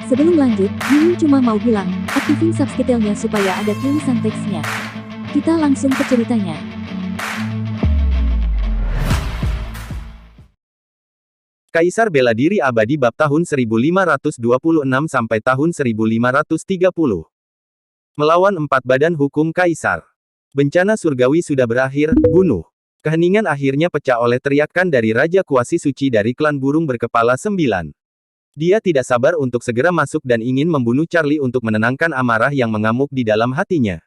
Sebelum lanjut, Mimin cuma mau bilang, aktifin subtitlenya supaya ada tulisan teksnya. Kita langsung ke ceritanya. Kaisar Bela Diri Abadi bab tahun 1526 sampai tahun 1530. Melawan 4 badan hukum Kaisar. Bencana surgawi sudah berakhir, bunuh. Keheningan akhirnya pecah oleh teriakan dari Raja Kuasi Suci dari klan burung berkepala 9. Dia tidak sabar untuk segera masuk dan ingin membunuh Charlie untuk menenangkan amarah yang mengamuk di dalam hatinya.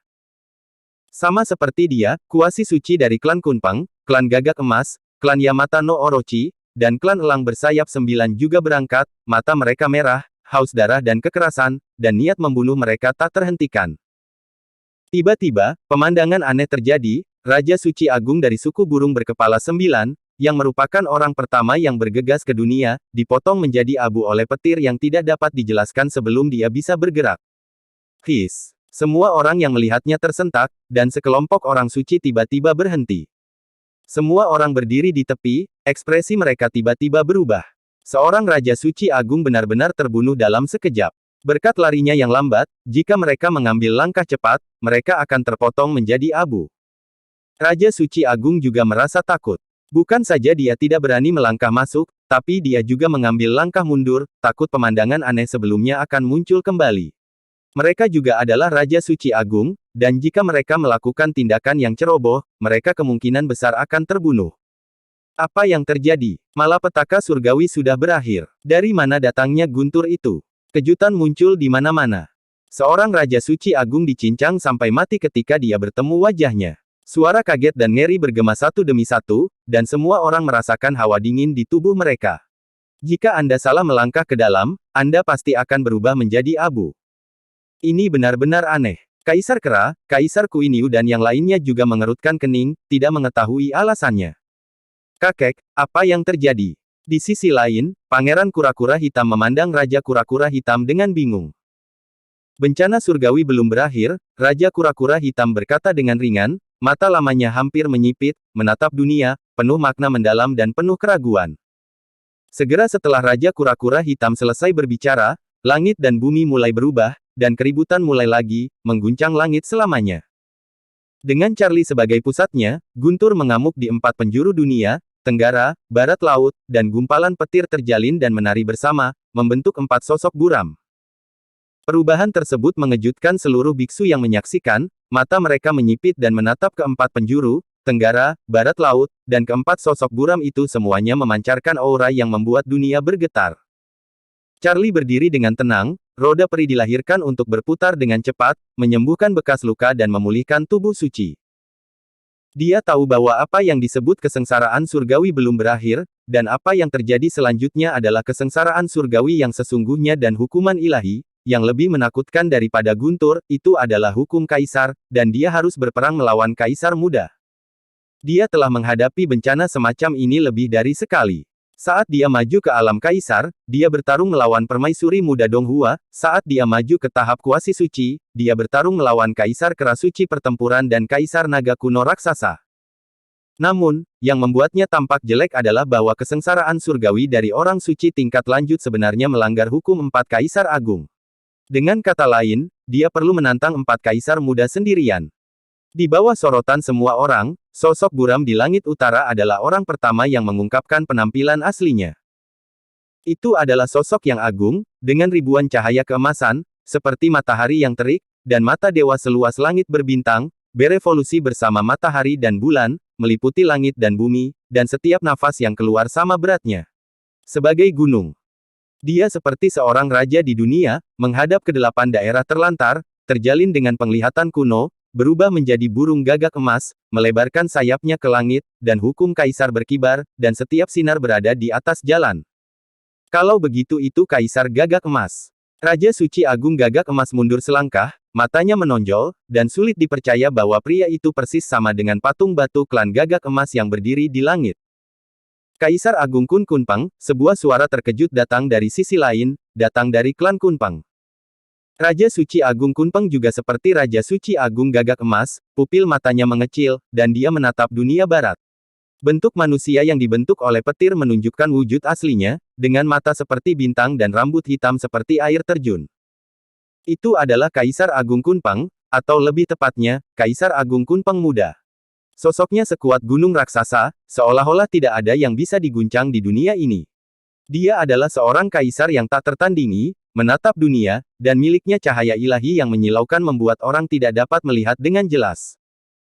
Sama seperti dia, Kuasi Suci dari klan Kunpang, klan Gagak Emas, klan Yamata no Orochi, dan klan Elang Bersayap 9 juga berangkat, mata mereka merah, haus darah dan kekerasan, dan niat membunuh mereka tak terhentikan. Tiba-tiba, pemandangan aneh terjadi, Raja Suci Agung dari suku burung berkepala 9, yang merupakan orang pertama yang bergegas ke dunia, dipotong menjadi abu oleh petir yang tidak dapat dijelaskan sebelum dia bisa bergerak. His! Semua orang yang melihatnya tersentak, dan sekelompok orang suci tiba-tiba berhenti. Semua orang berdiri di tepi, ekspresi mereka tiba-tiba berubah. Seorang Raja Suci Agung benar-benar terbunuh dalam sekejap. Berkat larinya yang lambat, jika mereka mengambil langkah cepat, mereka akan terpotong menjadi abu. Raja Suci Agung juga merasa takut. Bukan saja dia tidak berani melangkah masuk, tapi dia juga mengambil langkah mundur, takut pemandangan aneh sebelumnya akan muncul kembali. Mereka juga adalah Raja Suci Agung, dan jika mereka melakukan tindakan yang ceroboh, mereka kemungkinan besar akan terbunuh. Apa yang terjadi? Malapetaka surgawi sudah berakhir. Dari mana datangnya guntur itu? Kejutan muncul di mana-mana. Seorang Raja Suci Agung dicincang sampai mati ketika dia bertemu wajahnya. Suara kaget dan ngeri bergema satu demi satu, dan semua orang merasakan hawa dingin di tubuh mereka. Jika Anda salah melangkah ke dalam, Anda pasti akan berubah menjadi abu. Ini benar-benar aneh. Kaisar Kera, Kaisar Kuiniu dan yang lainnya juga mengerutkan kening, tidak mengetahui alasannya. Kakek, apa yang terjadi? Di sisi lain, Pangeran Kura-Kura Hitam memandang Raja Kura-Kura Hitam dengan bingung. Bencana surgawi belum berakhir, Raja Kura-Kura Hitam berkata dengan ringan, mata lamanya hampir menyipit, menatap dunia, penuh makna mendalam dan penuh keraguan. Segera setelah Raja Kura-Kura Hitam selesai berbicara, langit dan bumi mulai berubah, dan keributan mulai lagi, mengguncang langit selamanya. Dengan Charlie sebagai pusatnya, guntur mengamuk di 4 penjuru dunia, tenggara, barat laut, dan gumpalan petir terjalin dan menari bersama, membentuk 4 sosok buram. Perubahan tersebut mengejutkan seluruh biksu yang menyaksikan, mata mereka menyipit dan menatap ke 4 penjuru, tenggara, barat laut, dan ke-4 sosok buram itu semuanya memancarkan aura yang membuat dunia bergetar. Charlie berdiri dengan tenang, roda peri dilahirkan untuk berputar dengan cepat, menyembuhkan bekas luka dan memulihkan tubuh suci. Dia tahu bahwa apa yang disebut kesengsaraan surgawi belum berakhir, dan apa yang terjadi selanjutnya adalah kesengsaraan surgawi yang sesungguhnya dan hukuman ilahi, yang lebih menakutkan daripada guntur, itu adalah hukum kaisar, dan dia harus berperang melawan kaisar muda. Dia telah menghadapi bencana semacam ini lebih dari sekali. Saat dia maju ke alam kaisar, dia bertarung melawan permaisuri muda Donghua, saat dia maju ke tahap kuasi suci, dia bertarung melawan kaisar kera suci pertempuran dan kaisar naga kuno raksasa. Namun, yang membuatnya tampak jelek adalah bahwa kesengsaraan surgawi dari orang suci tingkat lanjut sebenarnya melanggar hukum 4 kaisar agung. Dengan kata lain, dia perlu menantang 4 kaisar muda sendirian. Di bawah sorotan semua orang, sosok buram di langit utara adalah orang pertama yang mengungkapkan penampilan aslinya. Itu adalah sosok yang agung, dengan ribuan cahaya keemasan, seperti matahari yang terik, dan mata dewa seluas langit berbintang, berevolusi bersama matahari dan bulan, meliputi langit dan bumi, dan setiap nafas yang keluar sama beratnya. Sebagai gunung. Dia seperti seorang raja di dunia, menghadap ke 8 daerah terlantar, terjalin dengan penglihatan kuno, berubah menjadi burung gagak emas, melebarkan sayapnya ke langit, dan hukum kaisar berkibar, dan setiap sinar berada di atas jalan. Kalau begitu itu kaisar gagak emas. Raja Suci Agung Gagak Emas mundur selangkah, matanya menonjol, dan sulit dipercaya bahwa pria itu persis sama dengan patung batu klan Gagak Emas yang berdiri di langit. Kaisar Agung Kun Kunpang, sebuah suara terkejut datang dari sisi lain, datang dari klan Kunpang. Raja Suci Agung Kunpeng juga seperti Raja Suci Agung Gagak Emas, pupil matanya mengecil, dan dia menatap dunia barat. Bentuk manusia yang dibentuk oleh petir menunjukkan wujud aslinya, dengan mata seperti bintang dan rambut hitam seperti air terjun. Itu adalah Kaisar Agung Kunpeng, atau lebih tepatnya, Kaisar Agung Kunpeng Muda. Sosoknya sekuat gunung raksasa, seolah-olah tidak ada yang bisa diguncang di dunia ini. Dia adalah seorang kaisar yang tak tertandingi, menatap dunia, dan miliknya cahaya ilahi yang menyilaukan membuat orang tidak dapat melihat dengan jelas.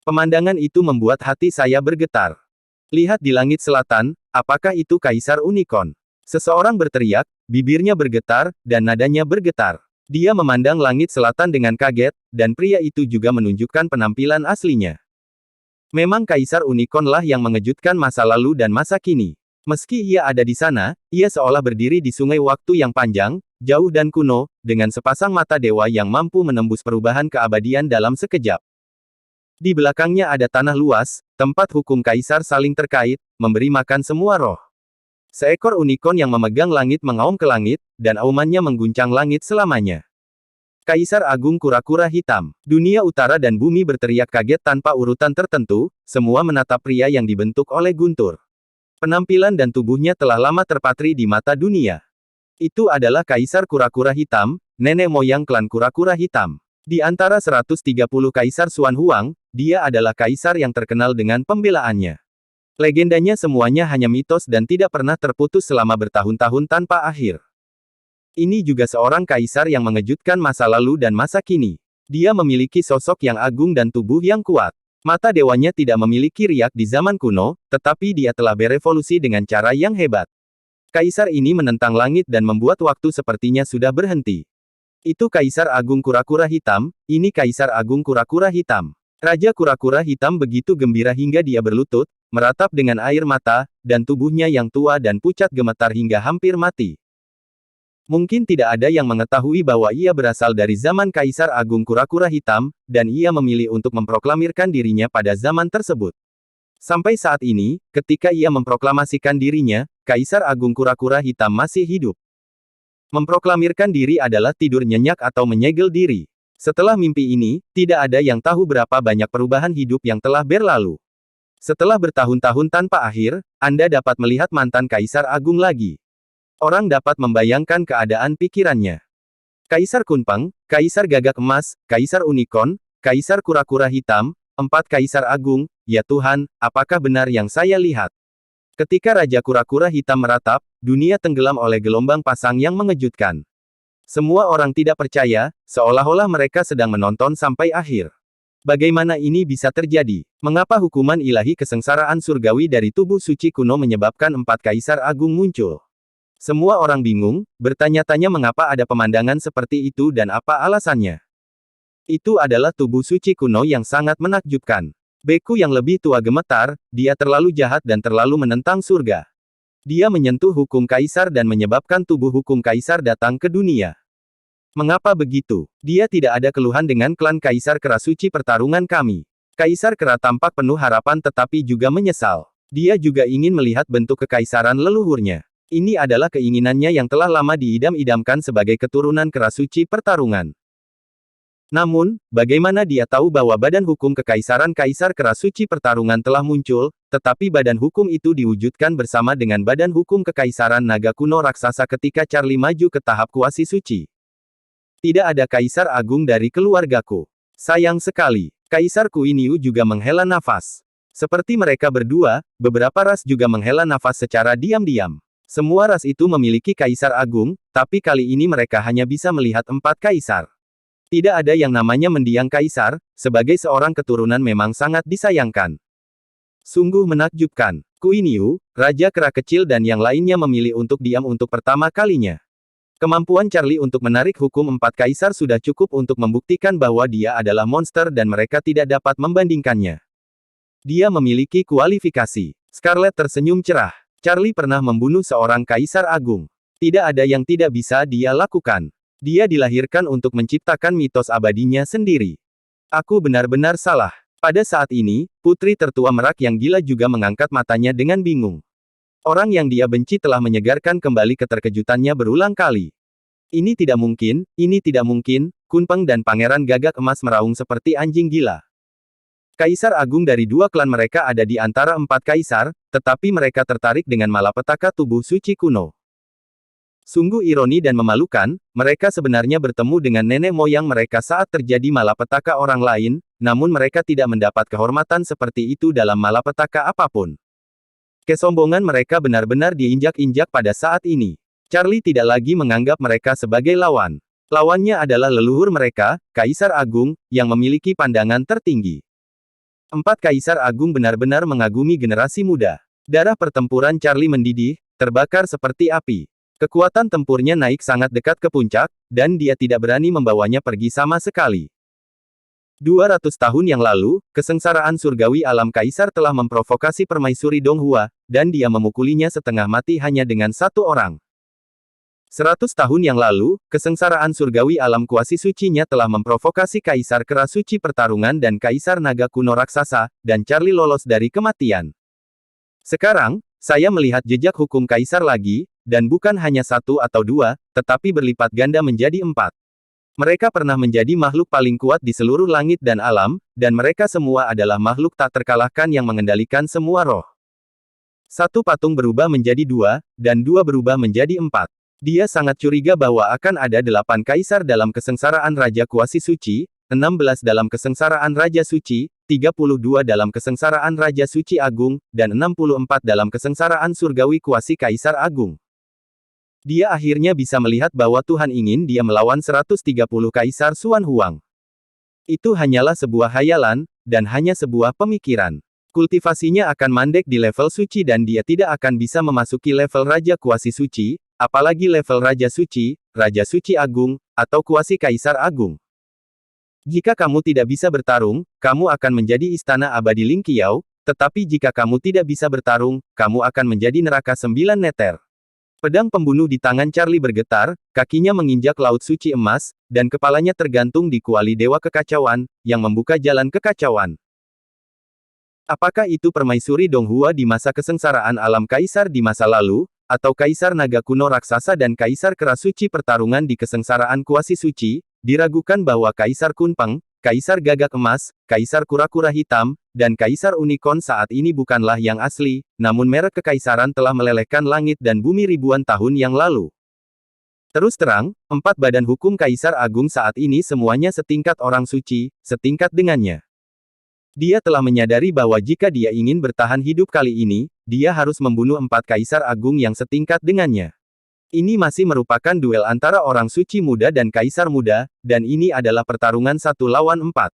Pemandangan itu membuat hati saya bergetar. Lihat di langit selatan, apakah itu Kaisar Unicorn? Seseorang berteriak, bibirnya bergetar, dan nadanya bergetar. Dia memandang langit selatan dengan kaget, dan pria itu juga menunjukkan penampilan aslinya. Memang Kaisar Unicorn lah yang mengejutkan masa lalu dan masa kini. Meski ia ada di sana, ia seolah berdiri di sungai waktu yang panjang, jauh dan kuno, dengan sepasang mata dewa yang mampu menembus perubahan keabadian dalam sekejap. Di belakangnya ada tanah luas, tempat hukum kaisar saling terkait, memberi makan semua roh. Seekor unicorn yang memegang langit mengaum ke langit, dan aumannya mengguncang langit selamanya. Kaisar Agung Kura-Kura Hitam. Dunia utara dan bumi berteriak kaget tanpa urutan tertentu, semua menatap pria yang dibentuk oleh guntur. Penampilan dan tubuhnya telah lama terpatri di mata dunia. Itu adalah Kaisar Kura-Kura Hitam, nenek moyang klan Kura-Kura Hitam. Di antara 130 Kaisar Xuan Huang, dia adalah kaisar yang terkenal dengan pembelaannya. Legendanya semuanya hanya mitos dan tidak pernah terputus selama bertahun-tahun tanpa akhir. Ini juga seorang kaisar yang mengejutkan masa lalu dan masa kini. Dia memiliki sosok yang agung dan tubuh yang kuat. Mata dewanya tidak memiliki riak di zaman kuno, tetapi dia telah berevolusi dengan cara yang hebat. Kaisar ini menentang langit dan membuat waktu sepertinya sudah berhenti. Itu Kaisar Agung Kura-Kura Hitam, ini Kaisar Agung Kura-Kura Hitam. Raja Kura-Kura Hitam begitu gembira hingga dia berlutut, meratap dengan air mata, dan tubuhnya yang tua dan pucat gemetar hingga hampir mati. Mungkin tidak ada yang mengetahui bahwa ia berasal dari zaman Kaisar Agung Kura-Kura Hitam, dan ia memilih untuk memproklamirkan dirinya pada zaman tersebut. Sampai saat ini, ketika ia memproklamasikan dirinya, Kaisar Agung Kura-Kura Hitam masih hidup. Memproklamirkan diri adalah tidur nyenyak atau menyegel diri. Setelah mimpi ini, tidak ada yang tahu berapa banyak perubahan hidup yang telah berlalu. Setelah bertahun-tahun tanpa akhir, Anda dapat melihat mantan Kaisar Agung lagi. Orang dapat membayangkan keadaan pikirannya. Kaisar Kunpeng, Kaisar Gagak Emas, Kaisar Unicorn, Kaisar Kura-Kura Hitam, 4 Kaisar Agung, ya Tuhan, apakah benar yang saya lihat? Ketika Raja Kura-Kura Hitam meratap, dunia tenggelam oleh gelombang pasang yang mengejutkan. Semua orang tidak percaya, seolah-olah mereka sedang menonton sampai akhir. Bagaimana ini bisa terjadi? Mengapa hukuman ilahi kesengsaraan surgawi dari tubuh suci kuno menyebabkan 4 Kaisar Agung muncul? Semua orang bingung, bertanya-tanya mengapa ada pemandangan seperti itu dan apa alasannya. Itu adalah tubuh suci kuno yang sangat menakjubkan. Beku yang lebih tua gemetar, dia terlalu jahat dan terlalu menentang surga. Dia menyentuh hukum kaisar dan menyebabkan tubuh hukum kaisar datang ke dunia. Mengapa begitu? Dia tidak ada keluhan dengan klan Kaisar Kera Suci pertarungan kami. Kaisar Kera tampak penuh harapan tetapi juga menyesal. Dia juga ingin melihat bentuk kekaisaran leluhurnya. Ini adalah keinginannya yang telah lama diidam-idamkan sebagai keturunan Kera Suci pertarungan. Namun, bagaimana dia tahu bahwa badan hukum kekaisaran Kaisar Kera Suci pertarungan telah muncul, tetapi badan hukum itu diwujudkan bersama dengan badan hukum kekaisaran naga kuno raksasa ketika Charlie maju ke tahap kuasi suci. Tidak ada Kaisar Agung dari keluargaku. Sayang sekali. Kaisar Kuiniu juga menghela nafas. Seperti mereka berdua, beberapa ras juga menghela nafas secara diam-diam. Semua ras itu memiliki Kaisar Agung, tapi kali ini mereka hanya bisa melihat 4 kaisar. Tidak ada yang namanya mendiang kaisar, sebagai seorang keturunan memang sangat disayangkan. Sungguh menakjubkan. Kuiniu, Raja Kera Kecil dan yang lainnya memilih untuk diam untuk pertama kalinya. Kemampuan Charlie untuk menarik hukum 4 kaisar sudah cukup untuk membuktikan bahwa dia adalah monster dan mereka tidak dapat membandingkannya. Dia memiliki kualifikasi. Scarlet tersenyum cerah. Charlie pernah membunuh seorang kaisar agung. Tidak ada yang tidak bisa dia lakukan. Dia dilahirkan untuk menciptakan mitos abadinya sendiri. Aku benar-benar salah. Pada saat ini, putri tertua Merak yang gila juga mengangkat matanya dengan bingung. Orang yang dia benci telah menyegarkan kembali keterkejutannya berulang kali. Ini tidak mungkin, Kunpeng dan Pangeran Gagak Emas meraung seperti anjing gila. Kaisar Agung dari 2 klan mereka ada di antara 4 kaisar, tetapi mereka tertarik dengan malapetaka tubuh suci kuno. Sungguh ironi dan memalukan, mereka sebenarnya bertemu dengan nenek moyang mereka saat terjadi malapetaka orang lain, namun mereka tidak mendapat kehormatan seperti itu dalam malapetaka apapun. Kesombongan mereka benar-benar diinjak-injak pada saat ini. Charlie tidak lagi menganggap mereka sebagai lawan. Lawannya adalah leluhur mereka, Kaisar Agung, yang memiliki pandangan tertinggi. 4 Kaisar Agung benar-benar mengagumi generasi muda. Darah pertempuran Charlie mendidih, terbakar seperti api. Kekuatan tempurnya naik sangat dekat ke puncak, dan dia tidak berani membawanya pergi sama sekali. 200 tahun yang lalu, kesengsaraan surgawi alam Kaisar telah memprovokasi permaisuri Donghua, dan dia memukulinya setengah mati hanya dengan 1 orang. 100 tahun yang lalu, kesengsaraan surgawi alam kuasi sucinya telah memprovokasi Kaisar Kera Suci Pertarungan dan Kaisar Naga Kuno Raksasa, dan Charlie lolos dari kematian. Sekarang, saya melihat jejak hukum Kaisar lagi, dan bukan hanya 1 atau 2, tetapi berlipat ganda menjadi 4. Mereka pernah menjadi makhluk paling kuat di seluruh langit dan alam, dan mereka semua adalah makhluk tak terkalahkan yang mengendalikan semua roh. 1 patung berubah menjadi 2, dan 2 berubah menjadi 4. Dia sangat curiga bahwa akan ada 8 kaisar dalam kesengsaraan Raja Kuasi Suci, 16 dalam kesengsaraan Raja Suci, 32 dalam kesengsaraan Raja Suci Agung, dan 64 dalam kesengsaraan Surgawi Kuasi Kaisar Agung. Dia akhirnya bisa melihat bahwa Tuhan ingin dia melawan 130 Kaisar Xuan Huang. Itu hanyalah sebuah hayalan, dan hanya sebuah pemikiran. Kultivasinya akan mandek di level suci dan dia tidak akan bisa memasuki level Raja Kuasi Suci, apalagi level Raja Suci Agung, atau Kuasi Kaisar Agung. Jika kamu tidak bisa bertarung, kamu akan menjadi istana abadi Ling Qiao, tetapi jika kamu tidak bisa bertarung, kamu akan menjadi neraka 9 neter. Pedang pembunuh di tangan Charlie bergetar, kakinya menginjak laut suci emas, dan kepalanya tergantung di kuali Dewa Kekacauan, yang membuka jalan kekacauan. Apakah itu permaisuri Donghua di masa kesengsaraan alam Kaisar di masa lalu, atau Kaisar Naga Kuno Raksasa dan Kaisar Kera Suci Pertarungan di kesengsaraan Kuasi Suci? Diragukan bahwa Kaisar Kunpeng, Kaisar Gagak Emas, Kaisar Kura-Kura Hitam, dan Kaisar Unicorn saat ini bukanlah yang asli, namun merek kekaisaran telah melelehkan langit dan bumi ribuan tahun yang lalu. Terus terang, 4 badan hukum Kaisar Agung saat ini semuanya setingkat orang suci, setingkat dengannya. Dia telah menyadari bahwa jika dia ingin bertahan hidup kali ini, dia harus membunuh 4 Kaisar Agung yang setingkat dengannya. Ini masih merupakan duel antara orang suci muda dan Kaisar muda, dan ini adalah pertarungan 1 lawan 4.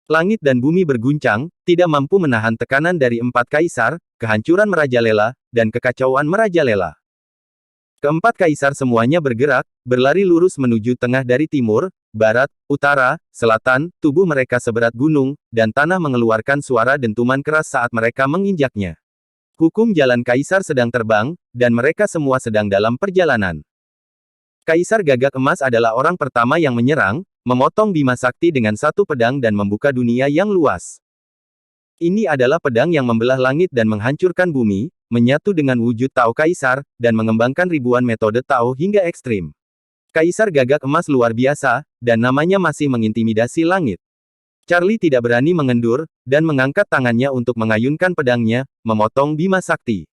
Langit dan bumi berguncang, tidak mampu menahan tekanan dari 4 Kaisar, kehancuran merajalela, dan kekacauan merajalela. Keempat Kaisar semuanya bergerak, berlari lurus menuju tengah dari timur, barat, utara, selatan, tubuh mereka seberat gunung, dan tanah mengeluarkan suara dentuman keras saat mereka menginjaknya. Hukum jalan Kaisar sedang terbang, dan mereka semua sedang dalam perjalanan. Kaisar Gagak Emas adalah orang pertama yang menyerang, memotong Bima Sakti dengan 1 pedang dan membuka dunia yang luas. Ini adalah pedang yang membelah langit dan menghancurkan bumi, menyatu dengan wujud Tao Kaisar, dan mengembangkan ribuan metode Tao hingga ekstrim. Kaisar Gagak Emas luar biasa, dan namanya masih mengintimidasi langit. Charlie tidak berani mengendur, dan mengangkat tangannya untuk mengayunkan pedangnya, memotong Bima Sakti.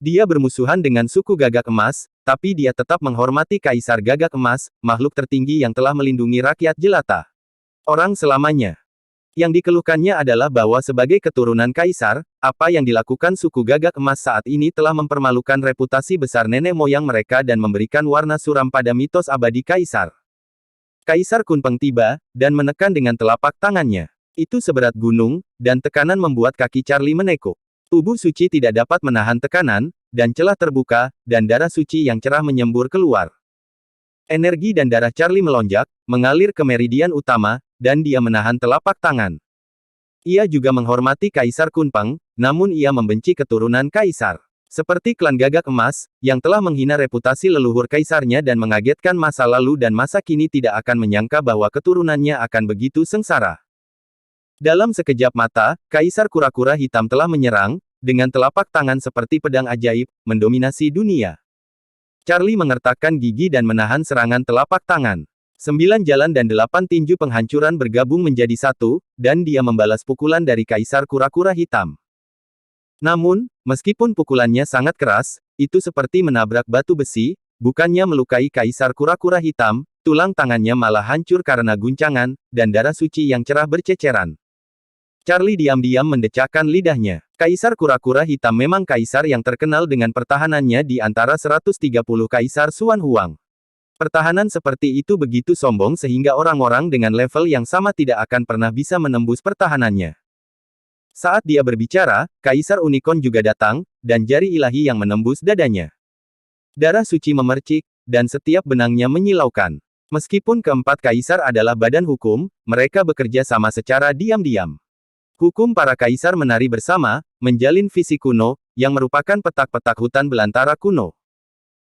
Dia bermusuhan dengan suku Gagak Emas, tapi dia tetap menghormati Kaisar Gagak Emas, makhluk tertinggi yang telah melindungi rakyat jelata. Orang selamanya. Yang dikeluhkannya adalah bahwa sebagai keturunan Kaisar, apa yang dilakukan suku Gagak Emas saat ini telah mempermalukan reputasi besar nenek moyang mereka dan memberikan warna suram pada mitos abadi Kaisar. Kaisar Kunpeng tiba, dan menekan dengan telapak tangannya. Itu seberat gunung, dan tekanan membuat kaki Charlie menekuk. Tubuh suci tidak dapat menahan tekanan, dan celah terbuka, dan darah suci yang cerah menyembur keluar. Energi dan darah Charlie melonjak, mengalir ke meridian utama, dan dia menahan telapak tangan. Ia juga menghormati Kaisar Kunpeng, namun ia membenci keturunan Kaisar. Seperti klan Gagak Emas, yang telah menghina reputasi leluhur kaisarnya dan mengagetkan masa lalu dan masa kini tidak akan menyangka bahwa keturunannya akan begitu sengsara. Dalam sekejap mata, Kaisar Kura-Kura Hitam telah menyerang, dengan telapak tangan seperti pedang ajaib, mendominasi dunia. Charlie mengertakkan gigi dan menahan serangan telapak tangan. 9 jalan dan 8 tinju penghancuran bergabung menjadi 1, dan dia membalas pukulan dari Kaisar Kura-Kura Hitam. Namun, meskipun pukulannya sangat keras, itu seperti menabrak batu besi, bukannya melukai Kaisar Kura-Kura Hitam, tulang tangannya malah hancur karena guncangan, dan darah suci yang cerah berceceran. Charlie diam-diam mendecakkan lidahnya. Kaisar Kura-Kura Hitam memang kaisar yang terkenal dengan pertahanannya di antara 130 kaisar Xuan Huang. Pertahanan seperti itu begitu sombong sehingga orang-orang dengan level yang sama tidak akan pernah bisa menembus pertahanannya. Saat dia berbicara, Kaisar Unicorn juga datang, dan jari ilahi yang menembus dadanya. Darah suci memercik, dan setiap benangnya menyilaukan. Meskipun keempat kaisar adalah badan hukum, mereka bekerja sama secara diam-diam. Hukum para kaisar menari bersama, menjalin visi kuno, yang merupakan petak-petak hutan belantara kuno.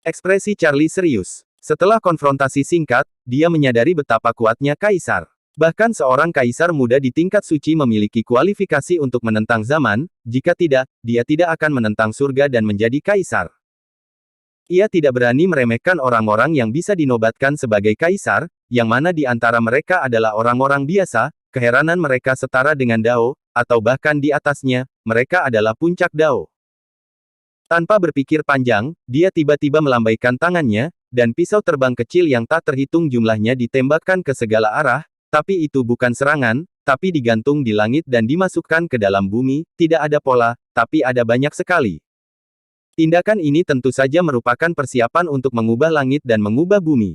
Ekspresi Charlie serius. Setelah konfrontasi singkat, dia menyadari betapa kuatnya kaisar. Bahkan seorang kaisar muda di tingkat suci memiliki kualifikasi untuk menentang zaman, jika tidak, dia tidak akan menentang surga dan menjadi kaisar. Ia tidak berani meremehkan orang-orang yang bisa dinobatkan sebagai kaisar, yang mana di antara mereka adalah orang-orang biasa, keheranan mereka setara dengan Dao, atau bahkan di atasnya, mereka adalah puncak Dao. Tanpa berpikir panjang, dia tiba-tiba melambaikan tangannya, dan pisau terbang kecil yang tak terhitung jumlahnya ditembakkan ke segala arah, tapi itu bukan serangan, tapi digantung di langit dan dimasukkan ke dalam bumi, tidak ada pola, tapi ada banyak sekali. Tindakan ini tentu saja merupakan persiapan untuk mengubah langit dan mengubah bumi.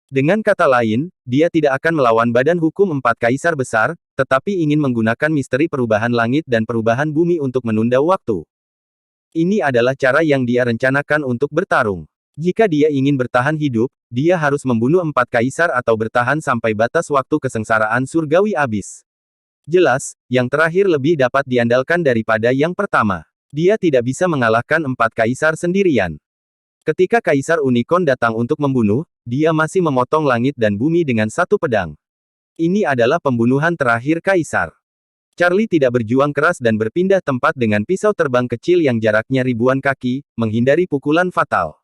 Dengan kata lain, dia tidak akan melawan badan hukum empat kaisar besar, tetapi ingin menggunakan misteri perubahan langit dan perubahan bumi untuk menunda waktu. Ini adalah cara yang dia rencanakan untuk bertarung. Jika dia ingin bertahan hidup, dia harus membunuh empat kaisar atau bertahan sampai batas waktu kesengsaraan surgawi abis. Jelas, yang terakhir lebih dapat diandalkan daripada yang pertama. Dia tidak bisa mengalahkan empat kaisar sendirian. Ketika Kaisar Unicorn datang untuk membunuh, dia masih memotong langit dan bumi dengan satu pedang. Ini adalah pembunuhan terakhir kaisar. Charlie tidak berjuang keras dan berpindah tempat dengan pisau terbang kecil yang jaraknya ribuan kaki, menghindari pukulan fatal.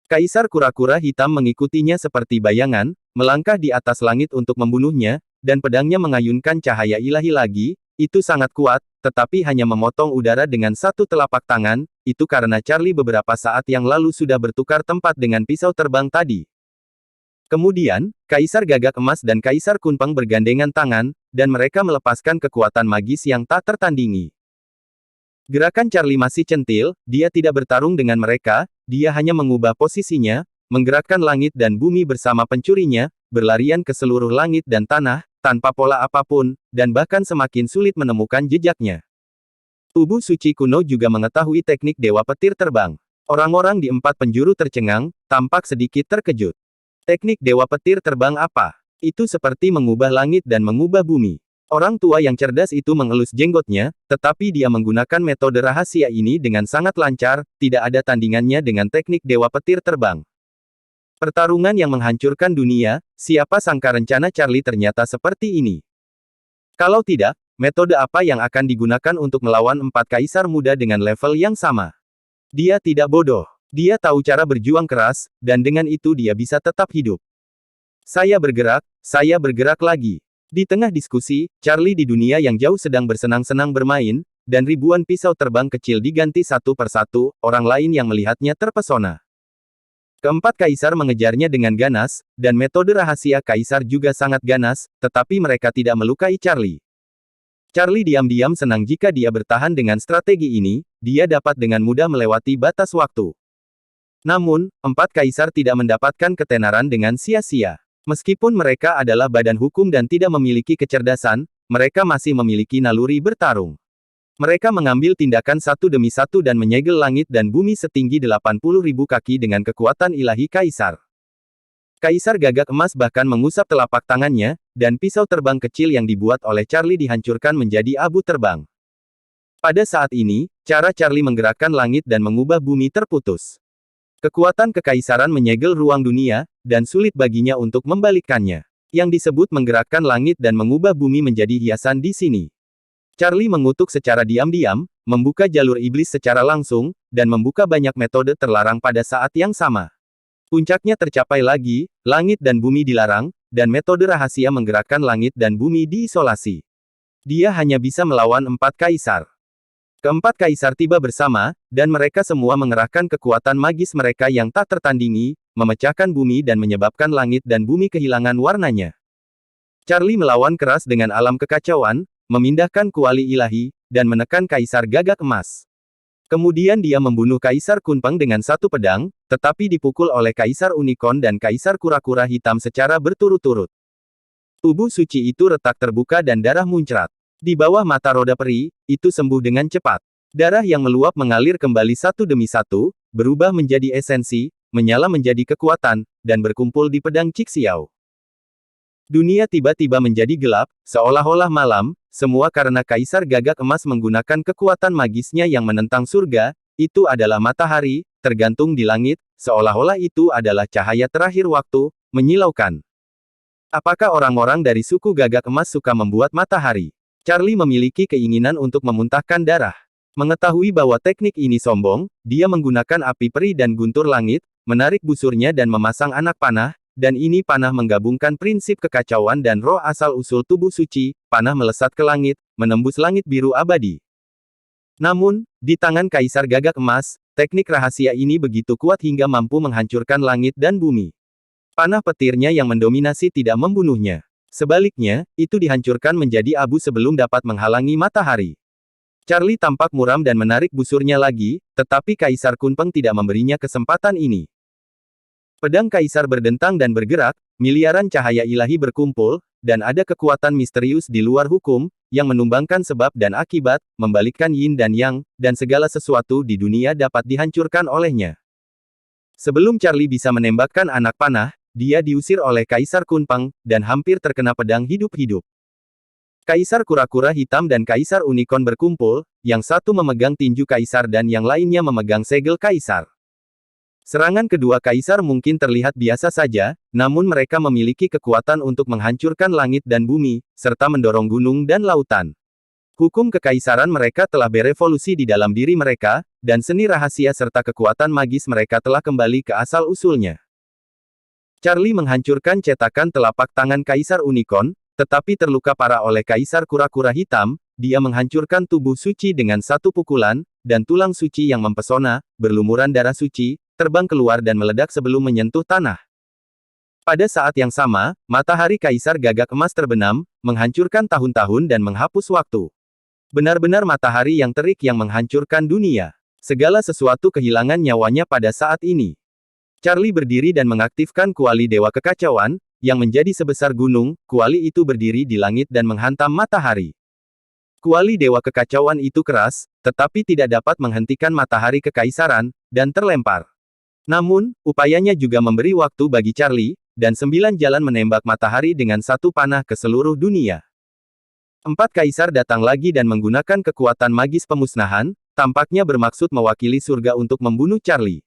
Kaisar Kura-Kura Hitam mengikutinya seperti bayangan, melangkah di atas langit untuk membunuhnya, dan pedangnya mengayunkan cahaya ilahi lagi. Itu sangat kuat, tetapi hanya memotong udara dengan satu telapak tangan, itu karena Charlie beberapa saat yang lalu sudah bertukar tempat dengan pisau terbang tadi. Kemudian, Kaisar Gagak Emas dan Kaisar Kunpeng bergandengan tangan, dan mereka melepaskan kekuatan magis yang tak tertandingi. Gerakan Charlie masih centil, dia tidak bertarung dengan mereka, dia hanya mengubah posisinya, menggerakkan langit dan bumi bersama pencurinya, berlarian ke seluruh langit dan tanah, tanpa pola apapun, dan bahkan semakin sulit menemukan jejaknya. Tubuh suci kuno juga mengetahui teknik Dewa Petir Terbang. Orang-orang di empat penjuru tercengang, tampak sedikit terkejut. Teknik Dewa Petir Terbang apa? Itu seperti mengubah langit dan mengubah bumi. Orang tua yang cerdas itu mengelus jenggotnya, tetapi dia menggunakan metode rahasia ini dengan sangat lancar, tidak ada tandingannya dengan teknik Dewa Petir Terbang. Pertarungan yang menghancurkan dunia, siapa sangka rencana Charlie ternyata seperti ini. Kalau tidak, metode apa yang akan digunakan untuk melawan empat kaisar muda dengan level yang sama? Dia tidak bodoh. Dia tahu cara berjuang keras, dan dengan itu dia bisa tetap hidup. Saya bergerak lagi. Di tengah diskusi, Charlie di dunia yang jauh sedang bersenang-senang bermain, dan ribuan pisau terbang kecil diganti satu persatu, orang lain yang melihatnya terpesona. Keempat kaisar mengejarnya dengan ganas, dan metode rahasia kaisar juga sangat ganas, tetapi mereka tidak melukai Charlie. Charlie diam-diam senang jika dia bertahan dengan strategi ini, dia dapat dengan mudah melewati batas waktu. Namun, empat kaisar tidak mendapatkan ketenaran dengan sia-sia. Meskipun mereka adalah badan hukum dan tidak memiliki kecerdasan, mereka masih memiliki naluri bertarung. Mereka mengambil tindakan satu demi satu dan menyegel langit dan bumi setinggi 80.000 kaki dengan kekuatan ilahi kaisar. Kaisar Gagak Emas bahkan mengusap telapak tangannya, dan pisau terbang kecil yang dibuat oleh Charlie dihancurkan menjadi abu terbang. Pada saat ini, cara Charlie menggerakkan langit dan mengubah bumi terputus. Kekuatan kekaisaran menyegel ruang dunia, dan sulit baginya untuk membalikkannya. Yang disebut menggerakkan langit dan mengubah bumi menjadi hiasan di sini. Charlie mengutuk secara diam-diam, membuka jalur iblis secara langsung, dan membuka banyak metode terlarang pada saat yang sama. Puncaknya tercapai lagi, langit dan bumi dilarang, dan metode rahasia menggerakkan langit dan bumi diisolasi. Dia hanya bisa melawan empat kaisar. Keempat kaisar tiba bersama, dan mereka semua mengerahkan kekuatan magis mereka yang tak tertandingi, memecahkan bumi dan menyebabkan langit dan bumi kehilangan warnanya. Charlie melawan keras dengan alam kekacauan, memindahkan kuali ilahi, dan menekan Kaisar Gagak Emas. Kemudian dia membunuh Kaisar Kunpeng dengan satu pedang, tetapi dipukul oleh Kaisar Unicorn dan Kaisar Kura-Kura Hitam secara berturut-turut. Tubuh suci itu retak terbuka dan darah muncrat. Di bawah mata roda peri, itu sembuh dengan cepat. Darah yang meluap mengalir kembali satu demi satu, berubah menjadi esensi, menyala menjadi kekuatan, dan berkumpul di pedang Cixiao. Dunia tiba-tiba menjadi gelap, seolah-olah malam, semua karena Kaisar Gagak Emas menggunakan kekuatan magisnya yang menentang surga. Itu adalah matahari, tergantung di langit, seolah-olah itu adalah cahaya terakhir waktu, menyilaukan. Apakah orang-orang dari suku Gagak Emas suka membuat matahari? Charlie memiliki keinginan untuk memuntahkan darah. Mengetahui bahwa teknik ini sombong, dia menggunakan api peri dan guntur langit, menarik busurnya dan memasang anak panah, dan ini panah menggabungkan prinsip kekacauan dan roh asal-usul tubuh suci, panah melesat ke langit, menembus langit biru abadi. Namun, di tangan Kaisar Gagak Emas, teknik rahasia ini begitu kuat hingga mampu menghancurkan langit dan bumi. Panah petirnya yang mendominasi tidak membunuhnya. Sebaliknya, itu dihancurkan menjadi abu sebelum dapat menghalangi matahari. Charlie tampak muram dan menarik busurnya lagi, tetapi Kaisar Kunpeng tidak memberinya kesempatan ini. Pedang Kaisar berdentang dan bergerak, miliaran cahaya ilahi berkumpul, dan ada kekuatan misterius di luar hukum, yang menumbangkan sebab dan akibat, membalikkan yin dan yang, dan segala sesuatu di dunia dapat dihancurkan olehnya. Sebelum Charlie bisa menembakkan anak panah, dia diusir oleh Kaisar Kunpeng, dan hampir terkena pedang hidup-hidup. Kaisar Kura-Kura Hitam dan Kaisar Unicorn berkumpul, yang satu memegang tinju Kaisar dan yang lainnya memegang segel Kaisar. Serangan kedua Kaisar mungkin terlihat biasa saja, namun mereka memiliki kekuatan untuk menghancurkan langit dan bumi, serta mendorong gunung dan lautan. Hukum kekaisaran mereka telah berevolusi di dalam diri mereka, dan seni rahasia serta kekuatan magis mereka telah kembali ke asal-usulnya. Charlie menghancurkan cetakan telapak tangan Kaisar Unicorn, tetapi terluka parah oleh Kaisar Kura-Kura Hitam. Dia menghancurkan tubuh suci dengan satu pukulan, dan tulang suci yang mempesona, berlumuran darah suci, terbang keluar dan meledak sebelum menyentuh tanah. Pada saat yang sama, matahari Kaisar Gagak Emas terbenam, menghancurkan tahun-tahun dan menghapus waktu. Benar-benar matahari yang terik yang menghancurkan dunia. Segala sesuatu kehilangan nyawanya pada saat ini. Charlie berdiri dan mengaktifkan kuali Dewa Kekacauan, yang menjadi sebesar gunung. Kuali itu berdiri di langit dan menghantam matahari. Kuali Dewa Kekacauan itu keras, tetapi tidak dapat menghentikan matahari kekaisaran, dan terlempar. Namun, upayanya juga memberi waktu bagi Charlie, dan 9 jalan menembak matahari dengan satu panah ke seluruh dunia. 4 kaisar datang lagi dan menggunakan kekuatan magis pemusnahan, tampaknya bermaksud mewakili surga untuk membunuh Charlie.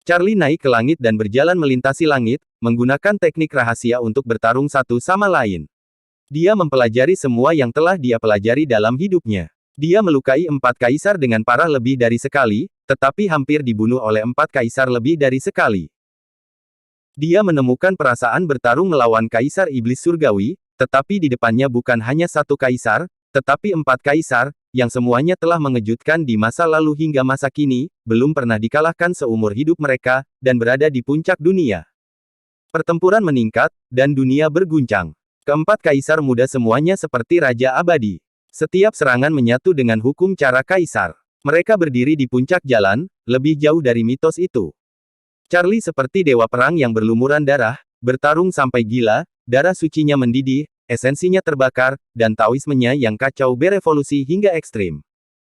Charlie naik ke langit dan berjalan melintasi langit, menggunakan teknik rahasia untuk bertarung satu sama lain. Dia mempelajari semua yang telah dia pelajari dalam hidupnya. Dia melukai 4 kaisar dengan parah lebih dari sekali, tetapi hampir dibunuh oleh 4 kaisar lebih dari sekali. Dia menemukan perasaan bertarung melawan Kaisar Iblis Surgawi, tetapi di depannya bukan hanya satu kaisar, tetapi 4 kaisar, yang semuanya telah mengejutkan di masa lalu hingga masa kini, belum pernah dikalahkan seumur hidup mereka, dan berada di puncak dunia. Pertempuran meningkat, dan dunia berguncang. Keempat kaisar muda semuanya seperti Raja Abadi. Setiap serangan menyatu dengan hukum cara kaisar. Mereka berdiri di puncak jalan, lebih jauh dari mitos itu. Charlie seperti dewa perang yang berlumuran darah, bertarung sampai gila, darah sucinya mendidih, esensinya terbakar, dan taoismenya yang kacau berevolusi hingga ekstrim.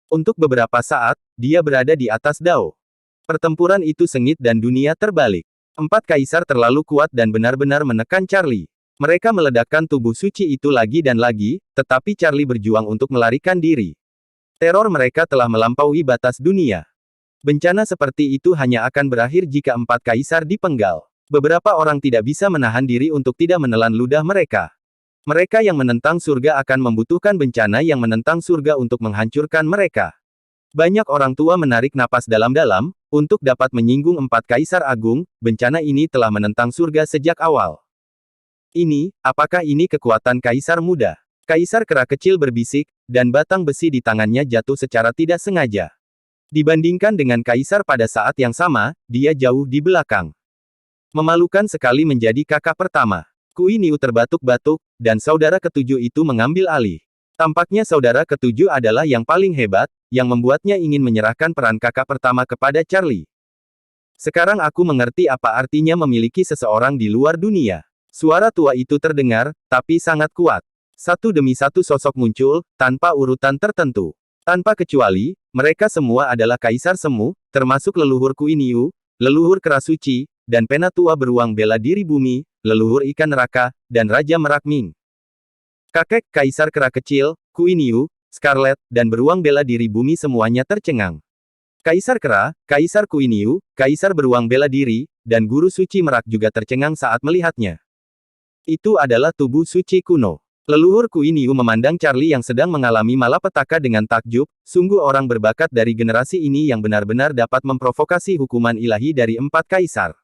Untuk beberapa saat, dia berada di atas Dao. Pertempuran itu sengit dan dunia terbalik. 4 kaisar terlalu kuat dan benar-benar menekan Charlie. Mereka meledakkan tubuh suci itu lagi dan lagi, tetapi Charlie berjuang untuk melarikan diri. Teror mereka telah melampaui batas dunia. Bencana seperti itu hanya akan berakhir jika 4 kaisar dipenggal. Beberapa orang tidak bisa menahan diri untuk tidak menelan ludah mereka. Mereka yang menentang surga akan membutuhkan bencana yang menentang surga untuk menghancurkan mereka. Banyak orang tua menarik napas dalam-dalam, untuk dapat menyinggung 4 kaisar agung. Bencana ini telah menentang surga sejak awal. Apakah ini kekuatan kaisar muda? Kaisar kera kecil berbisik, dan batang besi di tangannya jatuh secara tidak sengaja. Dibandingkan dengan kaisar pada saat yang sama, dia jauh di belakang. Memalukan sekali menjadi kakak pertama. Kui Niu terbatuk-batuk, dan saudara ketujuh itu mengambil alih. Tampaknya saudara ketujuh adalah yang paling hebat, yang membuatnya ingin menyerahkan peran kakak pertama kepada Charlie. Sekarang aku mengerti apa artinya memiliki seseorang di luar dunia. Suara tua itu terdengar, tapi sangat kuat. Satu demi satu sosok muncul, tanpa urutan tertentu. Tanpa kecuali, mereka semua adalah kaisar semu, termasuk leluhur Kui Niu, leluhur kera suci, dan penatua beruang bela diri bumi, leluhur ikan neraka, dan Raja Merak Ming. Kakek kaisar kera kecil, Kui Niu, Scarlet, dan beruang bela diri bumi semuanya tercengang. Kaisar kera, kaisar Kui Niu, kaisar beruang bela diri, dan guru suci merak juga tercengang saat melihatnya. Itu adalah tubuh suci kuno. Leluhur Kui Niu memandang Charlie yang sedang mengalami malapetaka dengan takjub, sungguh orang berbakat dari generasi ini yang benar-benar dapat memprovokasi hukuman ilahi dari 4 kaisar.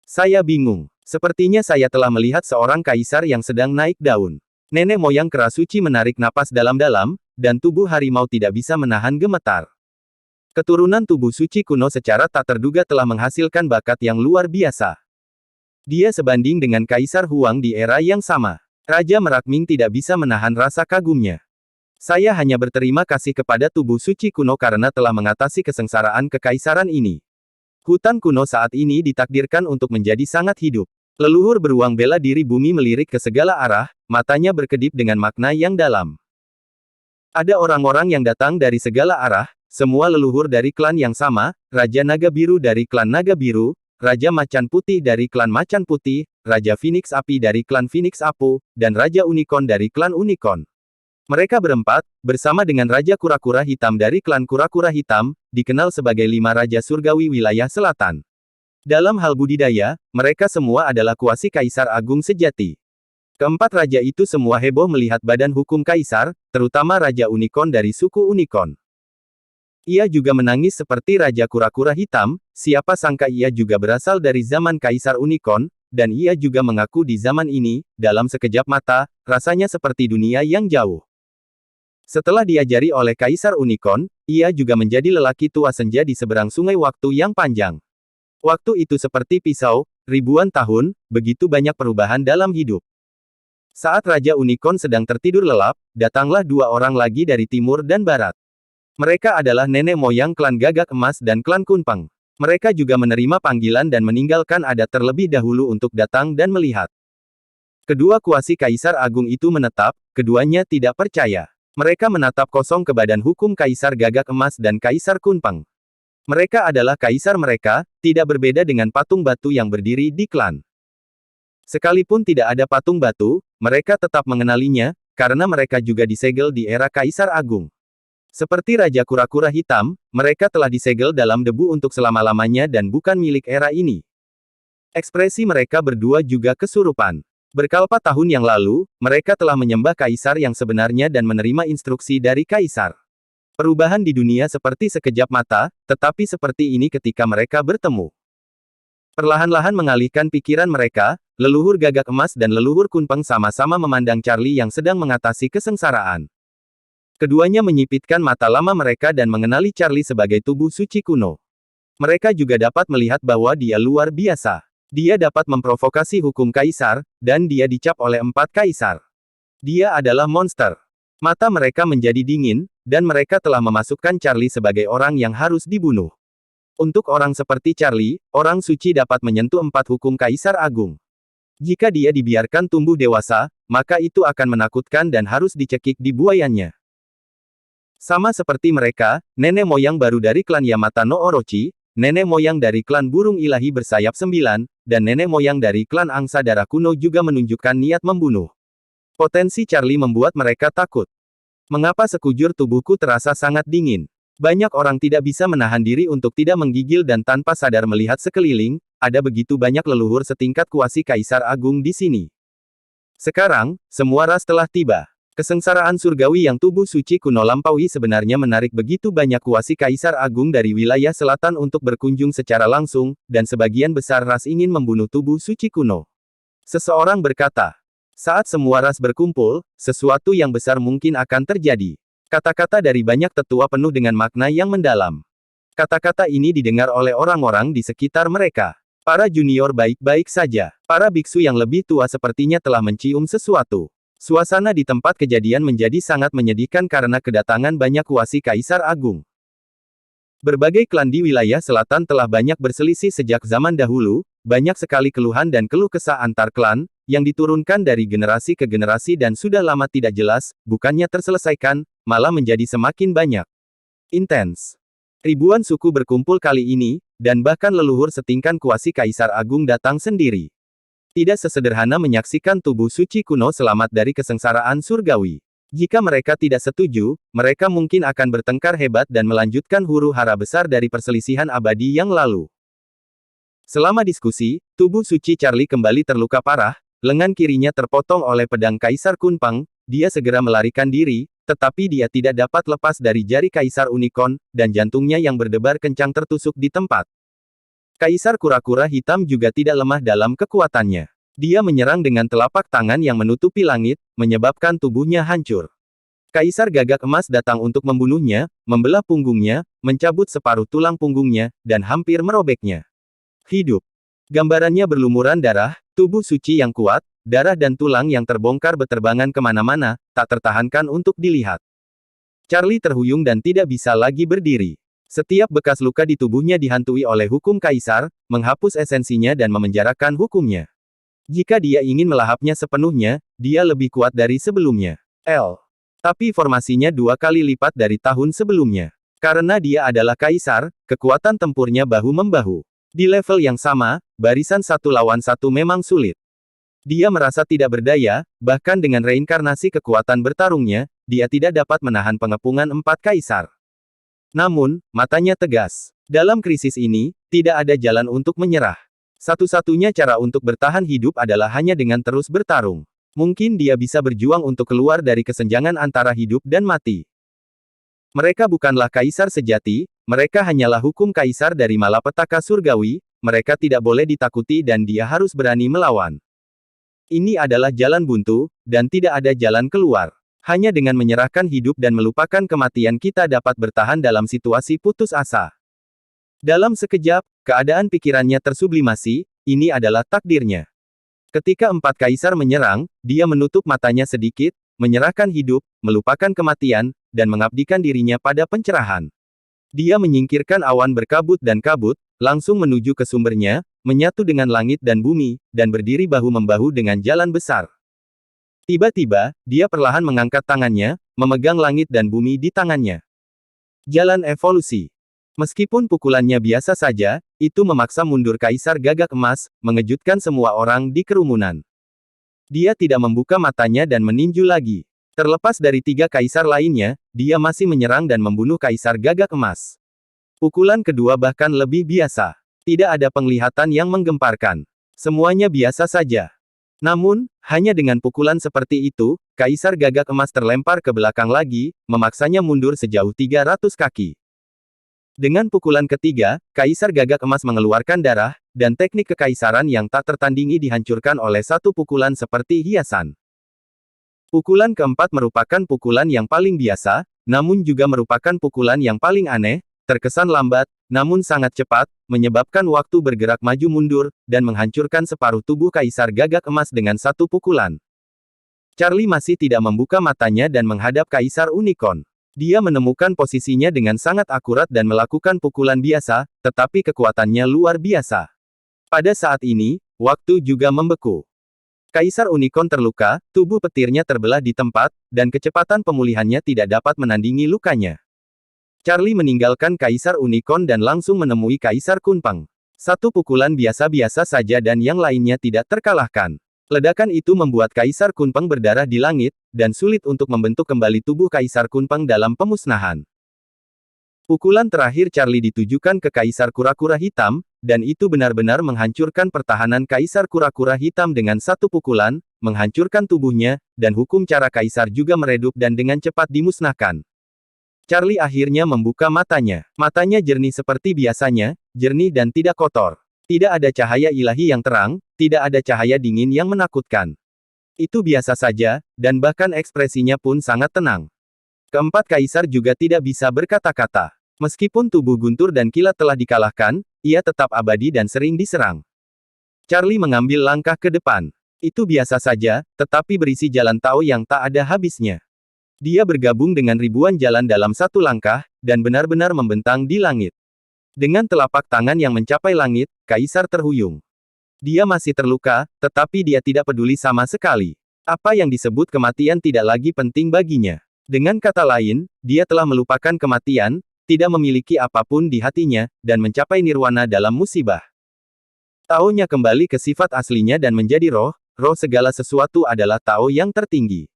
Saya bingung. Sepertinya saya telah melihat seorang kaisar yang sedang naik daun. Nenek moyang kera suci menarik napas dalam-dalam, dan tubuh harimau tidak bisa menahan gemetar. Keturunan tubuh suci kuno secara tak terduga telah menghasilkan bakat yang luar biasa. Dia sebanding dengan Kaisar Huang di era yang sama. Raja Merak Ming tidak bisa menahan rasa kagumnya. Saya hanya berterima kasih kepada tubuh suci kuno karena telah mengatasi kesengsaraan kekaisaran ini. Hutan kuno saat ini ditakdirkan untuk menjadi sangat hidup. Leluhur beruang bela diri bumi melirik ke segala arah, matanya berkedip dengan makna yang dalam. Ada orang-orang yang datang dari segala arah, semua leluhur dari klan yang sama, Raja Naga Biru dari klan Naga Biru, Raja Macan Putih dari klan Macan Putih, Raja Phoenix Api dari klan Phoenix Apu, dan Raja Unicorn dari klan Unicorn. Mereka berempat, bersama dengan Raja Kura-Kura Hitam dari klan Kura-Kura Hitam, dikenal sebagai 5 Raja Surgawi Wilayah Selatan. Dalam hal budidaya, mereka semua adalah kuasi Kaisar Agung sejati. Keempat raja itu semua heboh melihat badan hukum Kaisar, terutama Raja Unicorn dari suku Unicorn. Ia juga menangis seperti Raja Kura-Kura Hitam, siapa sangka ia juga berasal dari zaman Kaisar Unicorn, dan ia juga mengaku di zaman ini, dalam sekejap mata, rasanya seperti dunia yang jauh. Setelah diajari oleh Kaisar Unicorn, ia juga menjadi lelaki tua senja di seberang sungai waktu yang panjang. Waktu itu seperti pisau, ribuan tahun, begitu banyak perubahan dalam hidup. Saat Raja Unicorn sedang tertidur lelap, datanglah 2 orang lagi dari timur dan barat. Mereka adalah nenek moyang klan Gagak Emas dan klan Kunpeng. Mereka juga menerima panggilan dan meninggalkan adat terlebih dahulu untuk datang dan melihat. Kedua kuasi Kaisar Agung itu menetap, keduanya tidak percaya. Mereka menatap kosong ke badan hukum Kaisar Gagak Emas dan Kaisar Kunpeng. Mereka adalah kaisar mereka, tidak berbeda dengan patung batu yang berdiri di klan. Sekalipun tidak ada patung batu, mereka tetap mengenalinya, karena mereka juga disegel di era Kaisar Agung. Seperti Raja Kura-Kura Hitam, mereka telah disegel dalam debu untuk selama-lamanya dan bukan milik era ini. Ekspresi mereka berdua juga kesurupan. Berkalpa tahun yang lalu, mereka telah menyembah Kaisar yang sebenarnya dan menerima instruksi dari Kaisar. Perubahan di dunia seperti sekejap mata, tetapi seperti ini ketika mereka bertemu. Perlahan-lahan mengalihkan pikiran mereka, leluhur Gagak Emas dan leluhur Kunpeng sama-sama memandang Charlie yang sedang mengatasi kesengsaraan. Keduanya menyipitkan mata lama mereka dan mengenali Charlie sebagai tubuh suci kuno. Mereka juga dapat melihat bahwa dia luar biasa. Dia dapat memprovokasi hukum Kaisar, dan dia dicap oleh 4 kaisar. Dia adalah monster. Mata mereka menjadi dingin, dan mereka telah memasukkan Charlie sebagai orang yang harus dibunuh. Untuk orang seperti Charlie, orang suci dapat menyentuh 4 hukum Kaisar Agung. Jika dia dibiarkan tumbuh dewasa, maka itu akan menakutkan dan harus dicekik di buayannya. Sama seperti mereka, nenek moyang baru dari klan Yamata no Orochi, nenek moyang dari klan burung ilahi bersayap 9, dan nenek moyang dari klan angsa darah kuno juga menunjukkan niat membunuh. Potensi Charlie membuat mereka takut. Mengapa sekujur tubuhku terasa sangat dingin? Banyak orang tidak bisa menahan diri untuk tidak menggigil dan tanpa sadar melihat sekeliling, ada begitu banyak leluhur setingkat kuasi Kaisar Agung di sini. Sekarang, semua ras telah tiba. Kesengsaraan surgawi yang tubuh suci kuno lampaui sebenarnya menarik begitu banyak kuasi Kaisar Agung dari wilayah selatan untuk berkunjung secara langsung, dan sebagian besar ras ingin membunuh tubuh suci kuno. Seseorang berkata, Saat semua ras berkumpul, sesuatu yang besar mungkin akan terjadi. Kata-kata dari banyak tetua penuh dengan makna yang mendalam. Kata-kata ini didengar oleh orang-orang di sekitar mereka. Para junior baik-baik saja. Para biksu yang lebih tua sepertinya telah mencium sesuatu. Suasana di tempat kejadian menjadi sangat menyedihkan karena kedatangan banyak wasi Kaisar Agung. Berbagai klan di wilayah selatan telah banyak berselisih sejak zaman dahulu, banyak sekali keluhan dan keluh kesah antar klan, yang diturunkan dari generasi ke generasi dan sudah lama tidak jelas, bukannya terselesaikan, malah menjadi semakin banyak. Intens. Ribuan suku berkumpul kali ini, dan bahkan leluhur setingkan kuasi Kaisar Agung datang sendiri. Tidak sesederhana menyaksikan tubuh suci kuno selamat dari kesengsaraan surgawi. Jika mereka tidak setuju, mereka mungkin akan bertengkar hebat dan melanjutkan huru-hara besar dari perselisihan abadi yang lalu. Selama diskusi, tubuh suci Charlie kembali terluka parah, lengan kirinya terpotong oleh pedang Kaisar Kunpang, dia segera melarikan diri, tetapi dia tidak dapat lepas dari jari Kaisar Unicorn, dan jantungnya yang berdebar kencang tertusuk di tempat. Kaisar Kura-Kura Hitam juga tidak lemah dalam kekuatannya. Dia menyerang dengan telapak tangan yang menutupi langit, menyebabkan tubuhnya hancur. Kaisar Gagak Emas datang untuk membunuhnya, membelah punggungnya, mencabut separuh tulang punggungnya, dan hampir merobeknya. Hidup. Gambarannya berlumuran darah, tubuh suci yang kuat, darah dan tulang yang terbongkar beterbangan kemana-mana, tak tertahankan untuk dilihat. Charlie terhuyung dan tidak bisa lagi berdiri. Setiap bekas luka di tubuhnya dihantui oleh hukum Kaisar, menghapus esensinya dan memenjarakan hukumnya. Jika dia ingin melahapnya sepenuhnya, dia lebih kuat dari sebelumnya. Tapi formasinya 2 kali lipat dari tahun sebelumnya. Karena dia adalah Kaisar, kekuatan tempurnya bahu-membahu. Di level yang sama, barisan 1 lawan 1 memang sulit. Dia merasa tidak berdaya, bahkan dengan reinkarnasi kekuatan bertarungnya, dia tidak dapat menahan pengepungan 4 Kaisar. Namun, matanya tegas. Dalam krisis ini, tidak ada jalan untuk menyerah. Satu-satunya cara untuk bertahan hidup adalah hanya dengan terus bertarung. Mungkin dia bisa berjuang untuk keluar dari kesenjangan antara hidup dan mati. Mereka bukanlah Kaisar sejati, mereka hanyalah hukum Kaisar dari malapetaka surgawi, mereka tidak boleh ditakuti dan dia harus berani melawan. Ini adalah jalan buntu, dan tidak ada jalan keluar. Hanya dengan menyerahkan hidup dan melupakan kematian kita dapat bertahan dalam situasi putus asa. Dalam sekejap, keadaan pikirannya tersublimasi, ini adalah takdirnya. Ketika 4 Kaisar menyerang, dia menutup matanya sedikit, menyerahkan hidup, melupakan kematian, dan mengabdikan dirinya pada pencerahan. Dia menyingkirkan awan berkabut dan kabut, langsung menuju ke sumbernya, menyatu dengan langit dan bumi, dan berdiri bahu-membahu dengan jalan besar. Tiba-tiba, dia perlahan mengangkat tangannya, memegang langit dan bumi di tangannya. Jalan evolusi. Meskipun pukulannya biasa saja, itu memaksa mundur Kaisar Gagak Emas, mengejutkan semua orang di kerumunan. Dia tidak membuka matanya dan meninju lagi. Terlepas dari 3 Kaisar lainnya, dia masih menyerang dan membunuh Kaisar Gagak Emas. Pukulan kedua bahkan lebih biasa. Tidak ada penglihatan yang menggemparkan. Semuanya biasa saja. Namun, hanya dengan pukulan seperti itu, Kaisar Gagak Emas terlempar ke belakang lagi, memaksanya mundur sejauh 300 kaki. Dengan pukulan ketiga, Kaisar Gagak Emas mengeluarkan darah, dan teknik kekaisaran yang tak tertandingi dihancurkan oleh satu pukulan seperti hiasan. Pukulan keempat merupakan pukulan yang paling biasa, namun juga merupakan pukulan yang paling aneh, terkesan lambat, namun sangat cepat, menyebabkan waktu bergerak maju mundur, dan menghancurkan separuh tubuh Kaisar Gagak Emas dengan satu pukulan. Charlie masih tidak membuka matanya dan menghadap Kaisar Unicorn. Dia menemukan posisinya dengan sangat akurat dan melakukan pukulan biasa, tetapi kekuatannya luar biasa. Pada saat ini, waktu juga membeku. Kaisar Unicorn terluka, tubuh petirnya terbelah di tempat, dan kecepatan pemulihannya tidak dapat menandingi lukanya. Charlie meninggalkan Kaisar Unicorn dan langsung menemui Kaisar Kunpang. Satu pukulan biasa-biasa saja dan yang lainnya tidak terkalahkan. Ledakan itu membuat Kaisar Kunpang berdarah di langit, dan sulit untuk membentuk kembali tubuh Kaisar Kunpang dalam pemusnahan. Pukulan terakhir Charlie ditujukan ke Kaisar Kura-Kura Hitam, dan itu benar-benar menghancurkan pertahanan Kaisar Kura-Kura Hitam dengan satu pukulan, menghancurkan tubuhnya, dan hukum cara Kaisar juga meredup dan dengan cepat dimusnahkan. Charlie akhirnya membuka matanya. Matanya jernih seperti biasanya, jernih dan tidak kotor. Tidak ada cahaya ilahi yang terang, tidak ada cahaya dingin yang menakutkan. Itu biasa saja, dan bahkan ekspresinya pun sangat tenang. Keempat kaisar juga tidak bisa berkata-kata. Meskipun tubuh Guntur dan Kilat telah dikalahkan, ia tetap abadi dan sering diserang. Charlie mengambil langkah ke depan. Itu biasa saja, tetapi berisi jalan Tao yang tak ada habisnya. Dia bergabung dengan ribuan jalan dalam satu langkah, dan benar-benar membentang di langit. Dengan telapak tangan yang mencapai langit, Kaisar terhuyung. Dia masih terluka, tetapi dia tidak peduli sama sekali. Apa yang disebut kematian tidak lagi penting baginya. Dengan kata lain, dia telah melupakan kematian, tidak memiliki apapun di hatinya, dan mencapai nirwana dalam musibah. Tao-nya kembali ke sifat aslinya dan menjadi roh segala sesuatu adalah Tao yang tertinggi.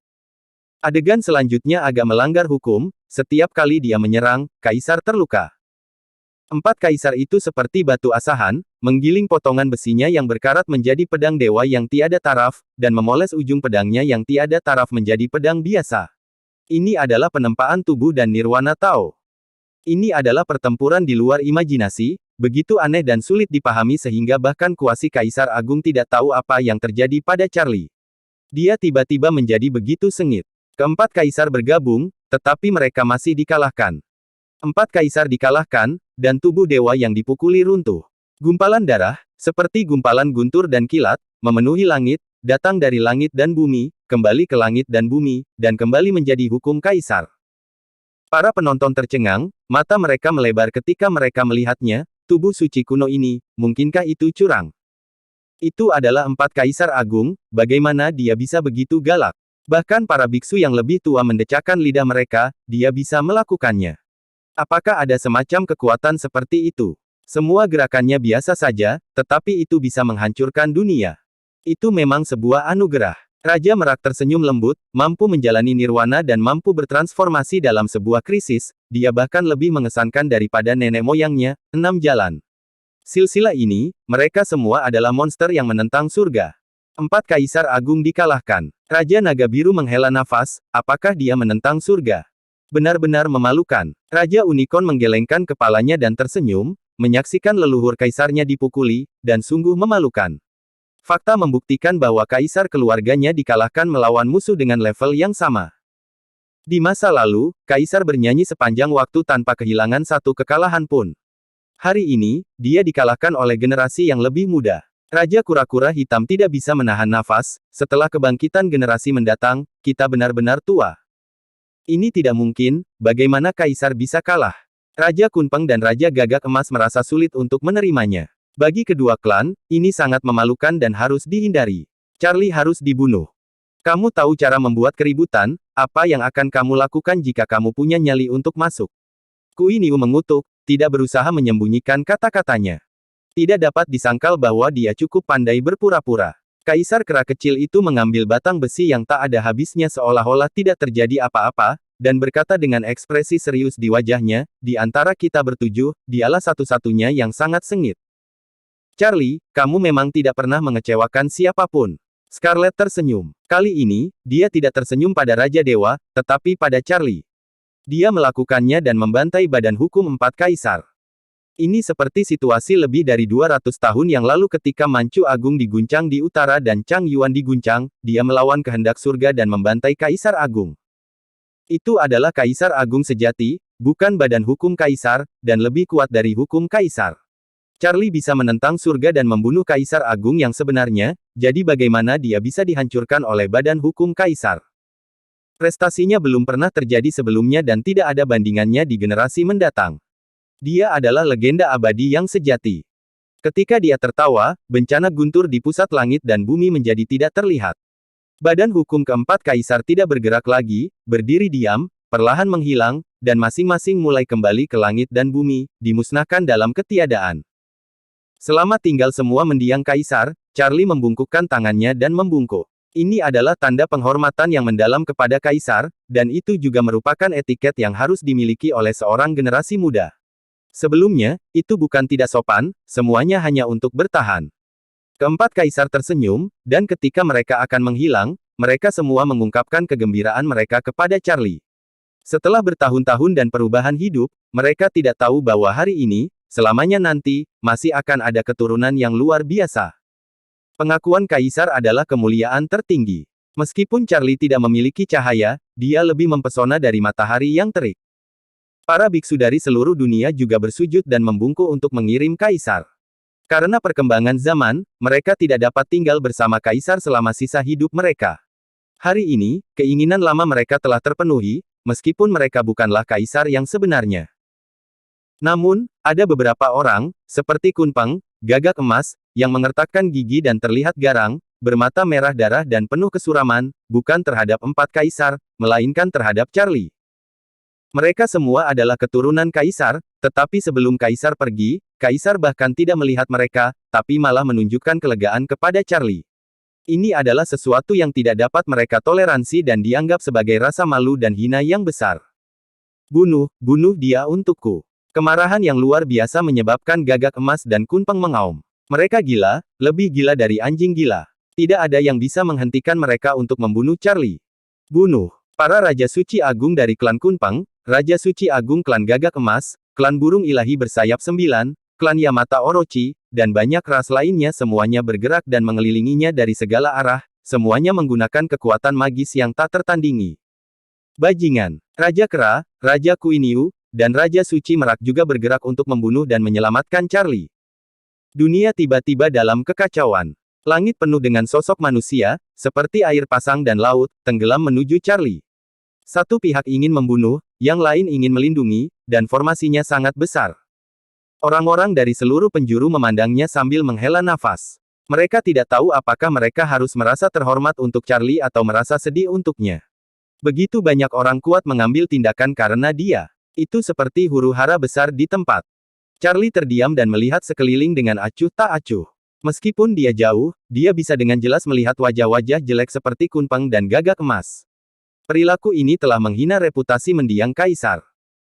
Adegan selanjutnya agak melanggar hukum, setiap kali dia menyerang, Kaisar terluka. Empat kaisar itu seperti batu asahan, menggiling potongan besinya yang berkarat menjadi pedang dewa yang tiada taraf, dan memoles ujung pedangnya yang tiada taraf menjadi pedang biasa. Ini adalah penempaan tubuh dan nirwana Tao. Ini adalah pertempuran di luar imajinasi, begitu aneh dan sulit dipahami sehingga bahkan kuasi Kaisar Agung tidak tahu apa yang terjadi pada Charlie. Dia tiba-tiba menjadi begitu sengit. Keempat kaisar bergabung, tetapi mereka masih dikalahkan. Empat kaisar dikalahkan, dan tubuh dewa yang dipukuli runtuh. Gumpalan darah, seperti gumpalan Guntur dan Kilat, memenuhi langit, datang dari langit dan bumi, kembali ke langit dan bumi, dan kembali menjadi hukum kaisar. Para penonton tercengang, mata mereka melebar ketika mereka melihatnya, tubuh suci kuno ini, mungkinkah itu curang? Itu adalah empat kaisar agung, bagaimana dia bisa begitu galak? Bahkan para biksu yang lebih tua mendecakkan lidah mereka, dia bisa melakukannya. Apakah ada semacam kekuatan seperti itu? Semua gerakannya biasa saja, tetapi itu bisa menghancurkan dunia. Itu memang sebuah anugerah. Raja Merak tersenyum lembut, mampu menjalani nirwana dan mampu bertransformasi dalam sebuah krisis, dia bahkan lebih mengesankan daripada nenek moyangnya, 6 jalan. Silsilah ini, mereka semua adalah monster yang menentang surga. Empat kaisar agung dikalahkan. Raja Naga Biru menghela nafas, apakah dia menentang surga? Benar-benar memalukan. Raja Unicorn menggelengkan kepalanya dan tersenyum, menyaksikan leluhur kaisarnya dipukuli, dan sungguh memalukan. Fakta membuktikan bahwa kaisar keluarganya dikalahkan melawan musuh dengan level yang sama. Di masa lalu, kaisar bernyanyi sepanjang waktu tanpa kehilangan satu kekalahan pun. Hari ini, dia dikalahkan oleh generasi yang lebih muda. Raja Kura-Kura Hitam tidak bisa menahan nafas, setelah kebangkitan generasi mendatang, kita benar-benar tua. Ini tidak mungkin, bagaimana kaisar bisa kalah? Raja Kunpeng dan Raja Gagak Emas merasa sulit untuk menerimanya. Bagi kedua klan, ini sangat memalukan dan harus dihindari. Charlie harus dibunuh. Kamu tahu cara membuat keributan, apa yang akan kamu lakukan jika kamu punya nyali untuk masuk? Kui Niu mengutuk, tidak berusaha menyembunyikan kata-katanya. Tidak dapat disangkal bahwa dia cukup pandai berpura-pura. Kaisar kera kecil itu mengambil batang besi yang tak ada habisnya seolah-olah tidak terjadi apa-apa, dan berkata dengan ekspresi serius di wajahnya, di antara kita bertujuh, dialah satu-satunya yang sangat sengit. Charlie, kamu memang tidak pernah mengecewakan siapapun. Scarlet tersenyum. Kali ini, dia tidak tersenyum pada Raja Dewa, tetapi pada Charlie. Dia melakukannya dan membantai badan hukum empat kaisar. Ini seperti situasi lebih dari 200 tahun yang lalu ketika Manchu Agung diguncang di utara dan Chang Yuan diguncang, dia melawan kehendak surga dan membantai Kaisar Agung. Itu adalah Kaisar Agung sejati, bukan badan hukum Kaisar, dan lebih kuat dari hukum Kaisar. Charlie bisa menentang surga dan membunuh Kaisar Agung yang sebenarnya, jadi bagaimana dia bisa dihancurkan oleh badan hukum Kaisar? Prestasinya belum pernah terjadi sebelumnya dan tidak ada bandingannya di generasi mendatang. Dia adalah legenda abadi yang sejati. Ketika dia tertawa, bencana guntur di pusat langit dan bumi menjadi tidak terlihat. Badan hukum keempat kaisar tidak bergerak lagi, berdiri diam, perlahan menghilang, dan masing-masing mulai kembali ke langit dan bumi, dimusnahkan dalam ketiadaan. Selama tinggal semua mendiang kaisar, Charlie membungkukkan tangannya dan membungkuk. Ini adalah tanda penghormatan yang mendalam kepada kaisar, dan itu juga merupakan etiket yang harus dimiliki oleh seorang generasi muda. Sebelumnya, itu bukan tidak sopan, semuanya hanya untuk bertahan. Keempat kaisar tersenyum, dan ketika mereka akan menghilang, mereka semua mengungkapkan kegembiraan mereka kepada Charlie. Setelah bertahun-tahun dan perubahan hidup, mereka tidak tahu bahwa hari ini, selamanya nanti, masih akan ada keturunan yang luar biasa. Pengakuan kaisar adalah kemuliaan tertinggi. Meskipun Charlie tidak memiliki cahaya, dia lebih mempesona dari matahari yang terik. Para biksu dari seluruh dunia juga bersujud dan membungkuk untuk mengirim kaisar. Karena perkembangan zaman, mereka tidak dapat tinggal bersama kaisar selama sisa hidup mereka. Hari ini, keinginan lama mereka telah terpenuhi, meskipun mereka bukanlah kaisar yang sebenarnya. Namun, ada beberapa orang, seperti Kunpeng, gagak emas, yang mengertakkan gigi dan terlihat garang, bermata merah darah dan penuh kesuraman, bukan terhadap 4 kaisar, melainkan terhadap Charlie. Mereka semua adalah keturunan kaisar, tetapi sebelum kaisar pergi, kaisar bahkan tidak melihat mereka, tapi malah menunjukkan kelegaan kepada Charlie. Ini adalah sesuatu yang tidak dapat mereka toleransi dan dianggap sebagai rasa malu dan hina yang besar. Bunuh dia untukku. Kemarahan yang luar biasa menyebabkan gagak emas dan Kunpeng mengaum. Mereka gila, lebih gila dari anjing gila. Tidak ada yang bisa menghentikan mereka untuk membunuh Charlie. Bunuh. Para Raja Suci Agung dari klan Kunpeng, Raja Suci Agung klan Gagak Emas, klan Burung Ilahi Bersayap 9, klan Yamata Orochi, dan banyak ras lainnya semuanya bergerak dan mengelilinginya dari segala arah, semuanya menggunakan kekuatan magis yang tak tertandingi. Bajingan. Raja Kera, Raja Kuiniu, dan Raja Suci Merak juga bergerak untuk membunuh dan menyelamatkan Charlie. Dunia tiba-tiba dalam kekacauan. Langit penuh dengan sosok manusia, seperti air pasang dan laut, tenggelam menuju Charlie. Satu pihak ingin membunuh, yang lain ingin melindungi, dan formasinya sangat besar. Orang-orang dari seluruh penjuru memandangnya sambil menghela nafas. Mereka tidak tahu apakah mereka harus merasa terhormat untuk Charlie atau merasa sedih untuknya. Begitu banyak orang kuat mengambil tindakan karena dia. Itu seperti huru-hara besar di tempat. Charlie terdiam dan melihat sekeliling dengan acuh tak acuh. Meskipun dia jauh, dia bisa dengan jelas melihat wajah-wajah jelek seperti Kunpeng dan Gagak Emas. Perilaku ini telah menghina reputasi mendiang kaisar.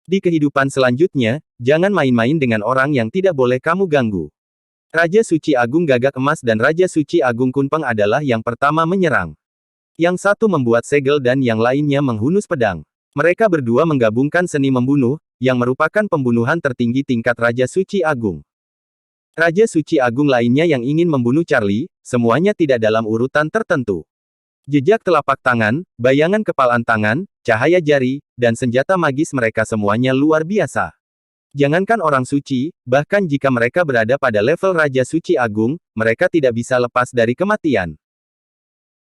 Di kehidupan selanjutnya, jangan main-main dengan orang yang tidak boleh kamu ganggu. Raja Suci Agung Gagak Emas dan Raja Suci Agung Kunpeng adalah yang pertama menyerang. Yang satu membuat segel dan yang lainnya menghunus pedang. Mereka berdua menggabungkan seni membunuh, yang merupakan pembunuhan tertinggi tingkat Raja Suci Agung. Raja Suci Agung lainnya yang ingin membunuh Charlie, semuanya tidak dalam urutan tertentu. Jejak telapak tangan, bayangan kepalan tangan, cahaya jari, dan senjata magis mereka semuanya luar biasa. Jangankan orang suci, bahkan jika mereka berada pada level Raja Suci Agung, mereka tidak bisa lepas dari kematian.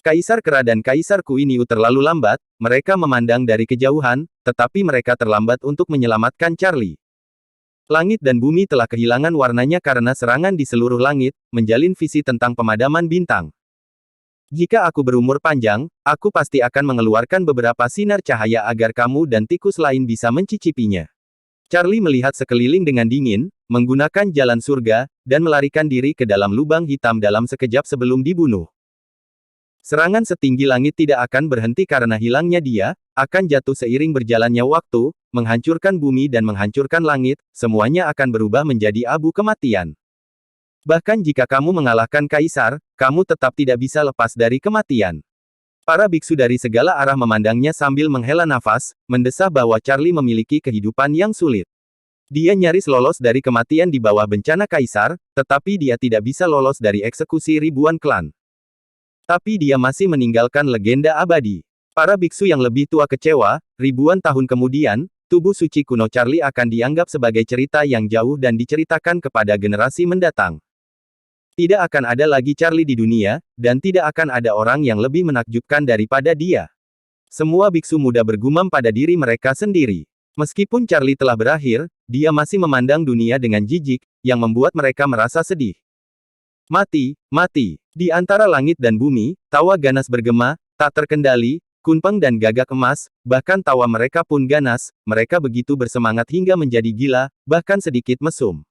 Kaisar Kera dan Kaisar Kuiniu terlalu lambat, mereka memandang dari kejauhan, tetapi mereka terlambat untuk menyelamatkan Charlie. Langit dan bumi telah kehilangan warnanya karena serangan di seluruh langit, menjalin visi tentang pemadaman bintang. Jika aku berumur panjang, aku pasti akan mengeluarkan beberapa sinar cahaya agar kamu dan tikus lain bisa mencicipinya. Charlie melihat sekeliling dengan dingin, menggunakan jalan surga, dan melarikan diri ke dalam lubang hitam dalam sekejap sebelum dibunuh. Serangan setinggi langit tidak akan berhenti karena hilangnya dia, akan jatuh seiring berjalannya waktu, menghancurkan bumi dan menghancurkan langit, semuanya akan berubah menjadi abu kematian. Bahkan jika kamu mengalahkan kaisar, kamu tetap tidak bisa lepas dari kematian. Para biksu dari segala arah memandangnya sambil menghela nafas, mendesah bahwa Charlie memiliki kehidupan yang sulit. Dia nyaris lolos dari kematian di bawah bencana kaisar, tetapi dia tidak bisa lolos dari eksekusi ribuan klan. Tapi dia masih meninggalkan legenda abadi. Para biksu yang lebih tua kecewa, ribuan tahun kemudian, tubuh suci kuno Charlie akan dianggap sebagai cerita yang jauh dan diceritakan kepada generasi mendatang. Tidak akan ada lagi Charlie di dunia, dan tidak akan ada orang yang lebih menakjubkan daripada dia. Semua biksu muda bergumam pada diri mereka sendiri. Meskipun Charlie telah berakhir, dia masih memandang dunia dengan jijik, yang membuat mereka merasa sedih. Mati, mati. Di antara langit dan bumi, tawa ganas bergema, tak terkendali, Kunpeng dan Gagak Emas, bahkan tawa mereka pun ganas, mereka begitu bersemangat hingga menjadi gila, bahkan sedikit mesum.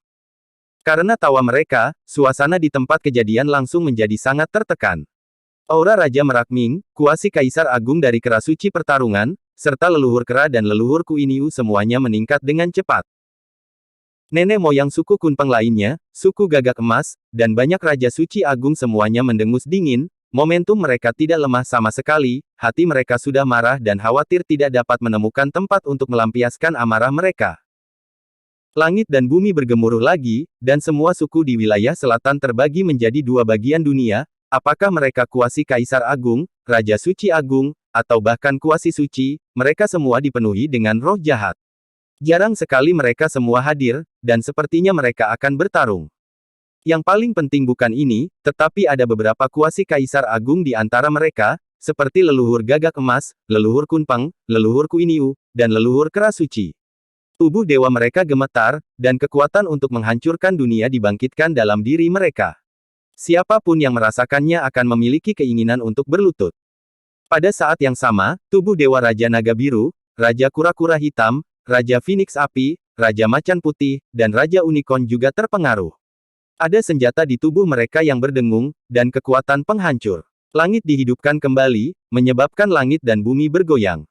Karena tawa mereka, suasana di tempat kejadian langsung menjadi sangat tertekan. Aura Raja Merak Ming, kuasi Kaisar Agung dari Kera Suci Pertarungan, serta leluhur Kera dan leluhur Kuiniu semuanya meningkat dengan cepat. Nenek moyang suku Kunpeng lainnya, suku Gagak Emas, dan banyak Raja Suci Agung semuanya mendengus dingin, momentum mereka tidak lemah sama sekali, hati mereka sudah marah dan khawatir tidak dapat menemukan tempat untuk melampiaskan amarah mereka. Langit dan bumi bergemuruh lagi, dan semua suku di wilayah selatan terbagi menjadi dua bagian dunia, Apakah mereka Kuasi Kaisar Agung, Raja Suci Agung, atau bahkan Kuasi Suci, mereka semua dipenuhi dengan roh jahat. Jarang sekali mereka semua hadir, dan sepertinya mereka akan bertarung. Yang paling penting bukan ini, tetapi ada beberapa Kuasi Kaisar Agung di antara mereka, seperti leluhur Gagak Emas, leluhur Kunpeng, leluhur Kuiniu, dan leluhur Kera Suci. Tubuh dewa mereka gemetar, dan kekuatan untuk menghancurkan dunia dibangkitkan dalam diri mereka. Siapapun yang merasakannya akan memiliki keinginan untuk berlutut. Pada saat yang sama, tubuh Dewa Raja Naga Biru, Raja Kura-Kura Hitam, Raja Phoenix Api, Raja Macan Putih, dan Raja Unicorn juga terpengaruh. Ada senjata di tubuh mereka yang berdengung, dan kekuatan penghancur. Langit dihidupkan kembali, menyebabkan langit dan bumi bergoyang.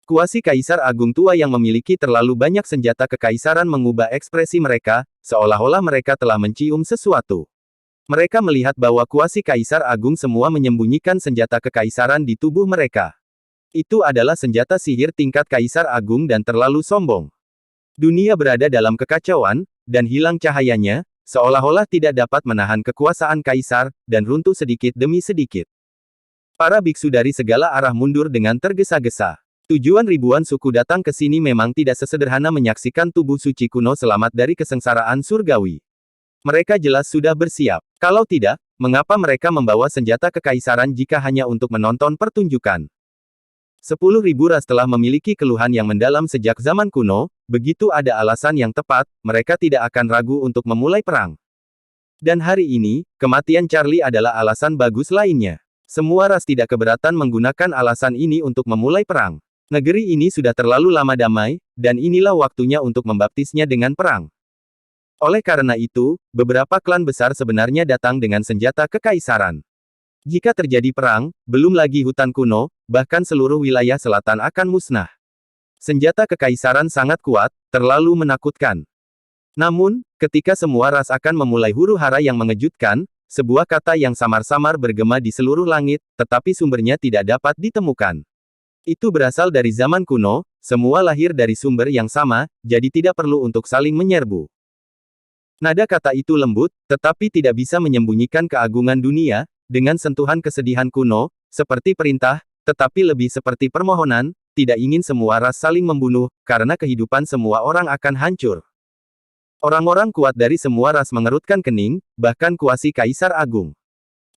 Kuasi Kaisar Agung tua yang memiliki terlalu banyak senjata kekaisaran mengubah ekspresi mereka, seolah-olah mereka telah mencium sesuatu. Mereka melihat bahwa Kuasi Kaisar Agung semua menyembunyikan senjata kekaisaran di tubuh mereka. Itu adalah senjata sihir tingkat Kaisar Agung dan terlalu sombong. Dunia berada dalam kekacauan, dan hilang cahayanya, seolah-olah tidak dapat menahan kekuasaan Kaisar, dan runtuh sedikit demi sedikit. Para biksu dari segala arah mundur dengan tergesa-gesa. Tujuan ribuan suku datang ke sini memang tidak sesederhana menyaksikan tubuh suci kuno selamat dari kesengsaraan surgawi. Mereka jelas sudah bersiap. Kalau tidak, mengapa mereka membawa senjata kekaisaran jika hanya untuk menonton pertunjukan? 10.000 ras telah memiliki keluhan yang mendalam sejak zaman kuno, begitu ada alasan yang tepat, mereka tidak akan ragu untuk memulai perang. Dan hari ini, kematian Charlie adalah alasan bagus lainnya. Semua ras tidak keberatan menggunakan alasan ini untuk memulai perang. Negeri ini sudah terlalu lama damai, dan inilah waktunya untuk membaptisnya dengan perang. Oleh karena itu, beberapa klan besar sebenarnya datang dengan senjata kekaisaran. Jika terjadi perang, belum lagi hutan kuno, bahkan seluruh wilayah selatan akan musnah. Senjata kekaisaran sangat kuat, terlalu menakutkan. Namun, ketika semua ras akan memulai huru-hara yang mengejutkan, sebuah kata yang samar-samar bergema di seluruh langit, tetapi sumbernya tidak dapat ditemukan. Itu berasal dari zaman kuno, semua lahir dari sumber yang sama, jadi tidak perlu untuk saling menyerbu. Nada kata itu lembut, tetapi tidak bisa menyembunyikan keagungan dunia, dengan sentuhan kesedihan kuno, seperti perintah, tetapi lebih seperti permohonan, tidak ingin semua ras saling membunuh, karena kehidupan semua orang akan hancur. Orang-orang kuat dari semua ras mengerutkan kening, bahkan Kuasi Kaisar Agung.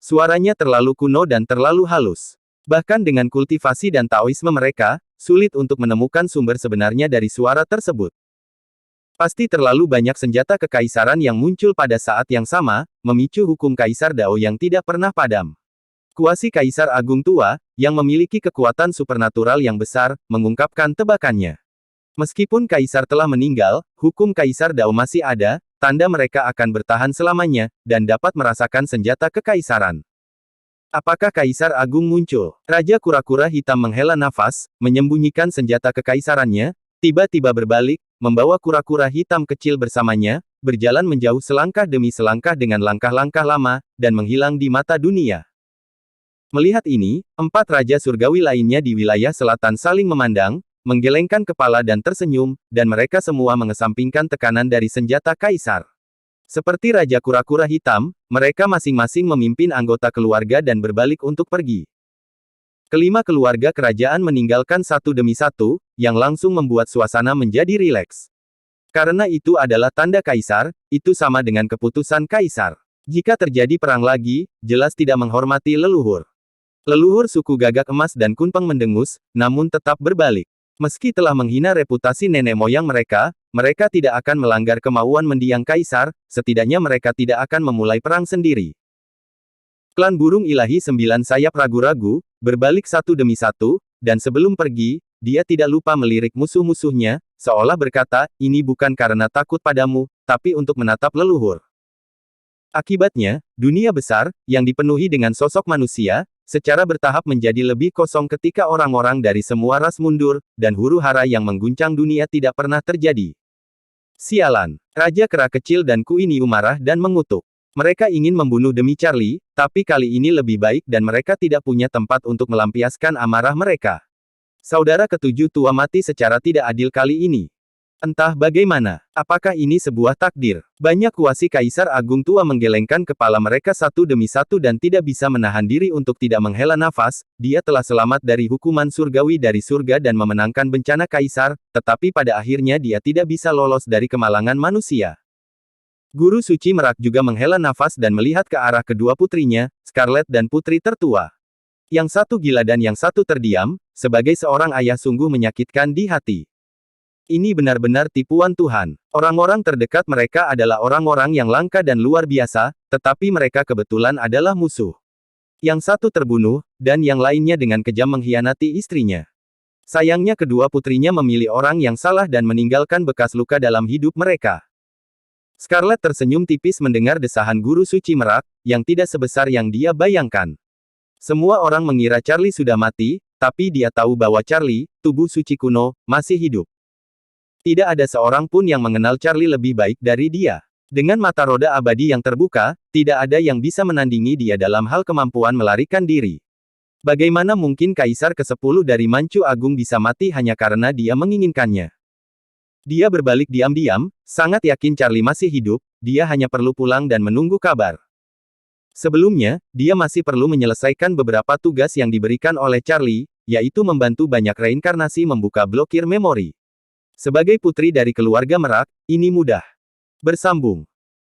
Suaranya terlalu kuno dan terlalu halus. Bahkan dengan kultivasi dan Taoisme mereka, sulit untuk menemukan sumber sebenarnya dari suara tersebut. Pasti terlalu banyak senjata kekaisaran yang muncul pada saat yang sama, memicu hukum Kaisar Dao yang tidak pernah padam. Kuasi Kaisar Agung tua, yang memiliki kekuatan supernatural yang besar, mengungkapkan tebakannya. Meskipun Kaisar telah meninggal, hukum Kaisar Dao masih ada, tanda mereka akan bertahan selamanya, dan dapat merasakan senjata kekaisaran. Apakah Kaisar Agung muncul? Raja Kura-Kura Hitam menghela nafas, menyembunyikan senjata kekaisarannya, tiba-tiba berbalik, membawa kura-kura hitam kecil bersamanya, berjalan menjauh selangkah demi selangkah dengan langkah-langkah lama, dan menghilang di mata dunia. Melihat ini, 4 raja surgawi lainnya di wilayah selatan saling memandang, menggelengkan kepala dan tersenyum, dan mereka semua mengesampingkan tekanan dari senjata kaisar. Seperti Raja Kura-Kura Hitam, mereka masing-masing memimpin anggota keluarga dan berbalik untuk pergi. Kelima keluarga kerajaan meninggalkan satu demi satu, yang langsung membuat suasana menjadi rileks. Karena itu adalah tanda kaisar, itu sama dengan keputusan kaisar. Jika terjadi perang lagi, jelas tidak menghormati leluhur. Leluhur suku Gagak Emas dan Kunpeng mendengus, namun tetap berbalik. Meski telah menghina reputasi nenek moyang mereka, mereka tidak akan melanggar kemauan mendiang kaisar, setidaknya mereka tidak akan memulai perang sendiri. Klan burung ilahi 9 sayap ragu-ragu, berbalik satu demi satu, dan sebelum pergi, dia tidak lupa melirik musuh-musuhnya, seolah berkata, ini bukan karena takut padamu, tapi untuk menatap leluhur. Akibatnya, dunia besar, yang dipenuhi dengan sosok manusia, secara bertahap menjadi lebih kosong ketika orang-orang dari semua ras mundur, dan huru-hara yang mengguncang dunia tidak pernah terjadi. Sialan! Raja Kera Kecil dan Kuiniu marah dan mengutuk. Mereka ingin membunuh demi Charlie, tapi kali ini lebih baik dan mereka tidak punya tempat untuk melampiaskan amarah mereka. Saudara ketujuh tua mati secara tidak adil kali ini. Entah bagaimana, apakah ini sebuah takdir? Banyak kuasi Kaisar Agung tua menggelengkan kepala mereka satu demi satu dan tidak bisa menahan diri untuk tidak menghela nafas. Dia telah selamat dari hukuman surgawi dari surga dan memenangkan bencana Kaisar, tetapi pada akhirnya dia tidak bisa lolos dari kemalangan manusia. Guru suci Merak juga menghela nafas dan melihat ke arah kedua putrinya, Scarlet dan putri tertua. Yang satu gila dan yang satu terdiam, sebagai seorang ayah sungguh menyakitkan di hati. Ini benar-benar tipuan Tuhan. Orang-orang terdekat mereka adalah orang-orang yang langka dan luar biasa, tetapi mereka kebetulan adalah musuh. Yang satu terbunuh, dan yang lainnya dengan kejam mengkhianati istrinya. Sayangnya kedua putrinya memilih orang yang salah dan meninggalkan bekas luka dalam hidup mereka. Scarlet tersenyum tipis mendengar desahan guru suci Merak, yang tidak sebesar yang dia bayangkan. Semua orang mengira Charlie sudah mati, tapi dia tahu bahwa Charlie, tubuh suci kuno, masih hidup. Tidak ada seorang pun yang mengenal Charlie lebih baik dari dia. Dengan mata roda abadi yang terbuka, tidak ada yang bisa menandingi dia dalam hal kemampuan melarikan diri. Bagaimana mungkin Kaisar ke-10 dari Manchu Agung bisa mati hanya karena dia menginginkannya? Dia berbalik diam-diam, sangat yakin Charlie masih hidup, dia hanya perlu pulang dan menunggu kabar. Sebelumnya, dia masih perlu menyelesaikan beberapa tugas yang diberikan oleh Charlie, yaitu membantu banyak reinkarnasi membuka blokir memori. Sebagai putri dari keluarga Merak, ini mudah. Bersambung.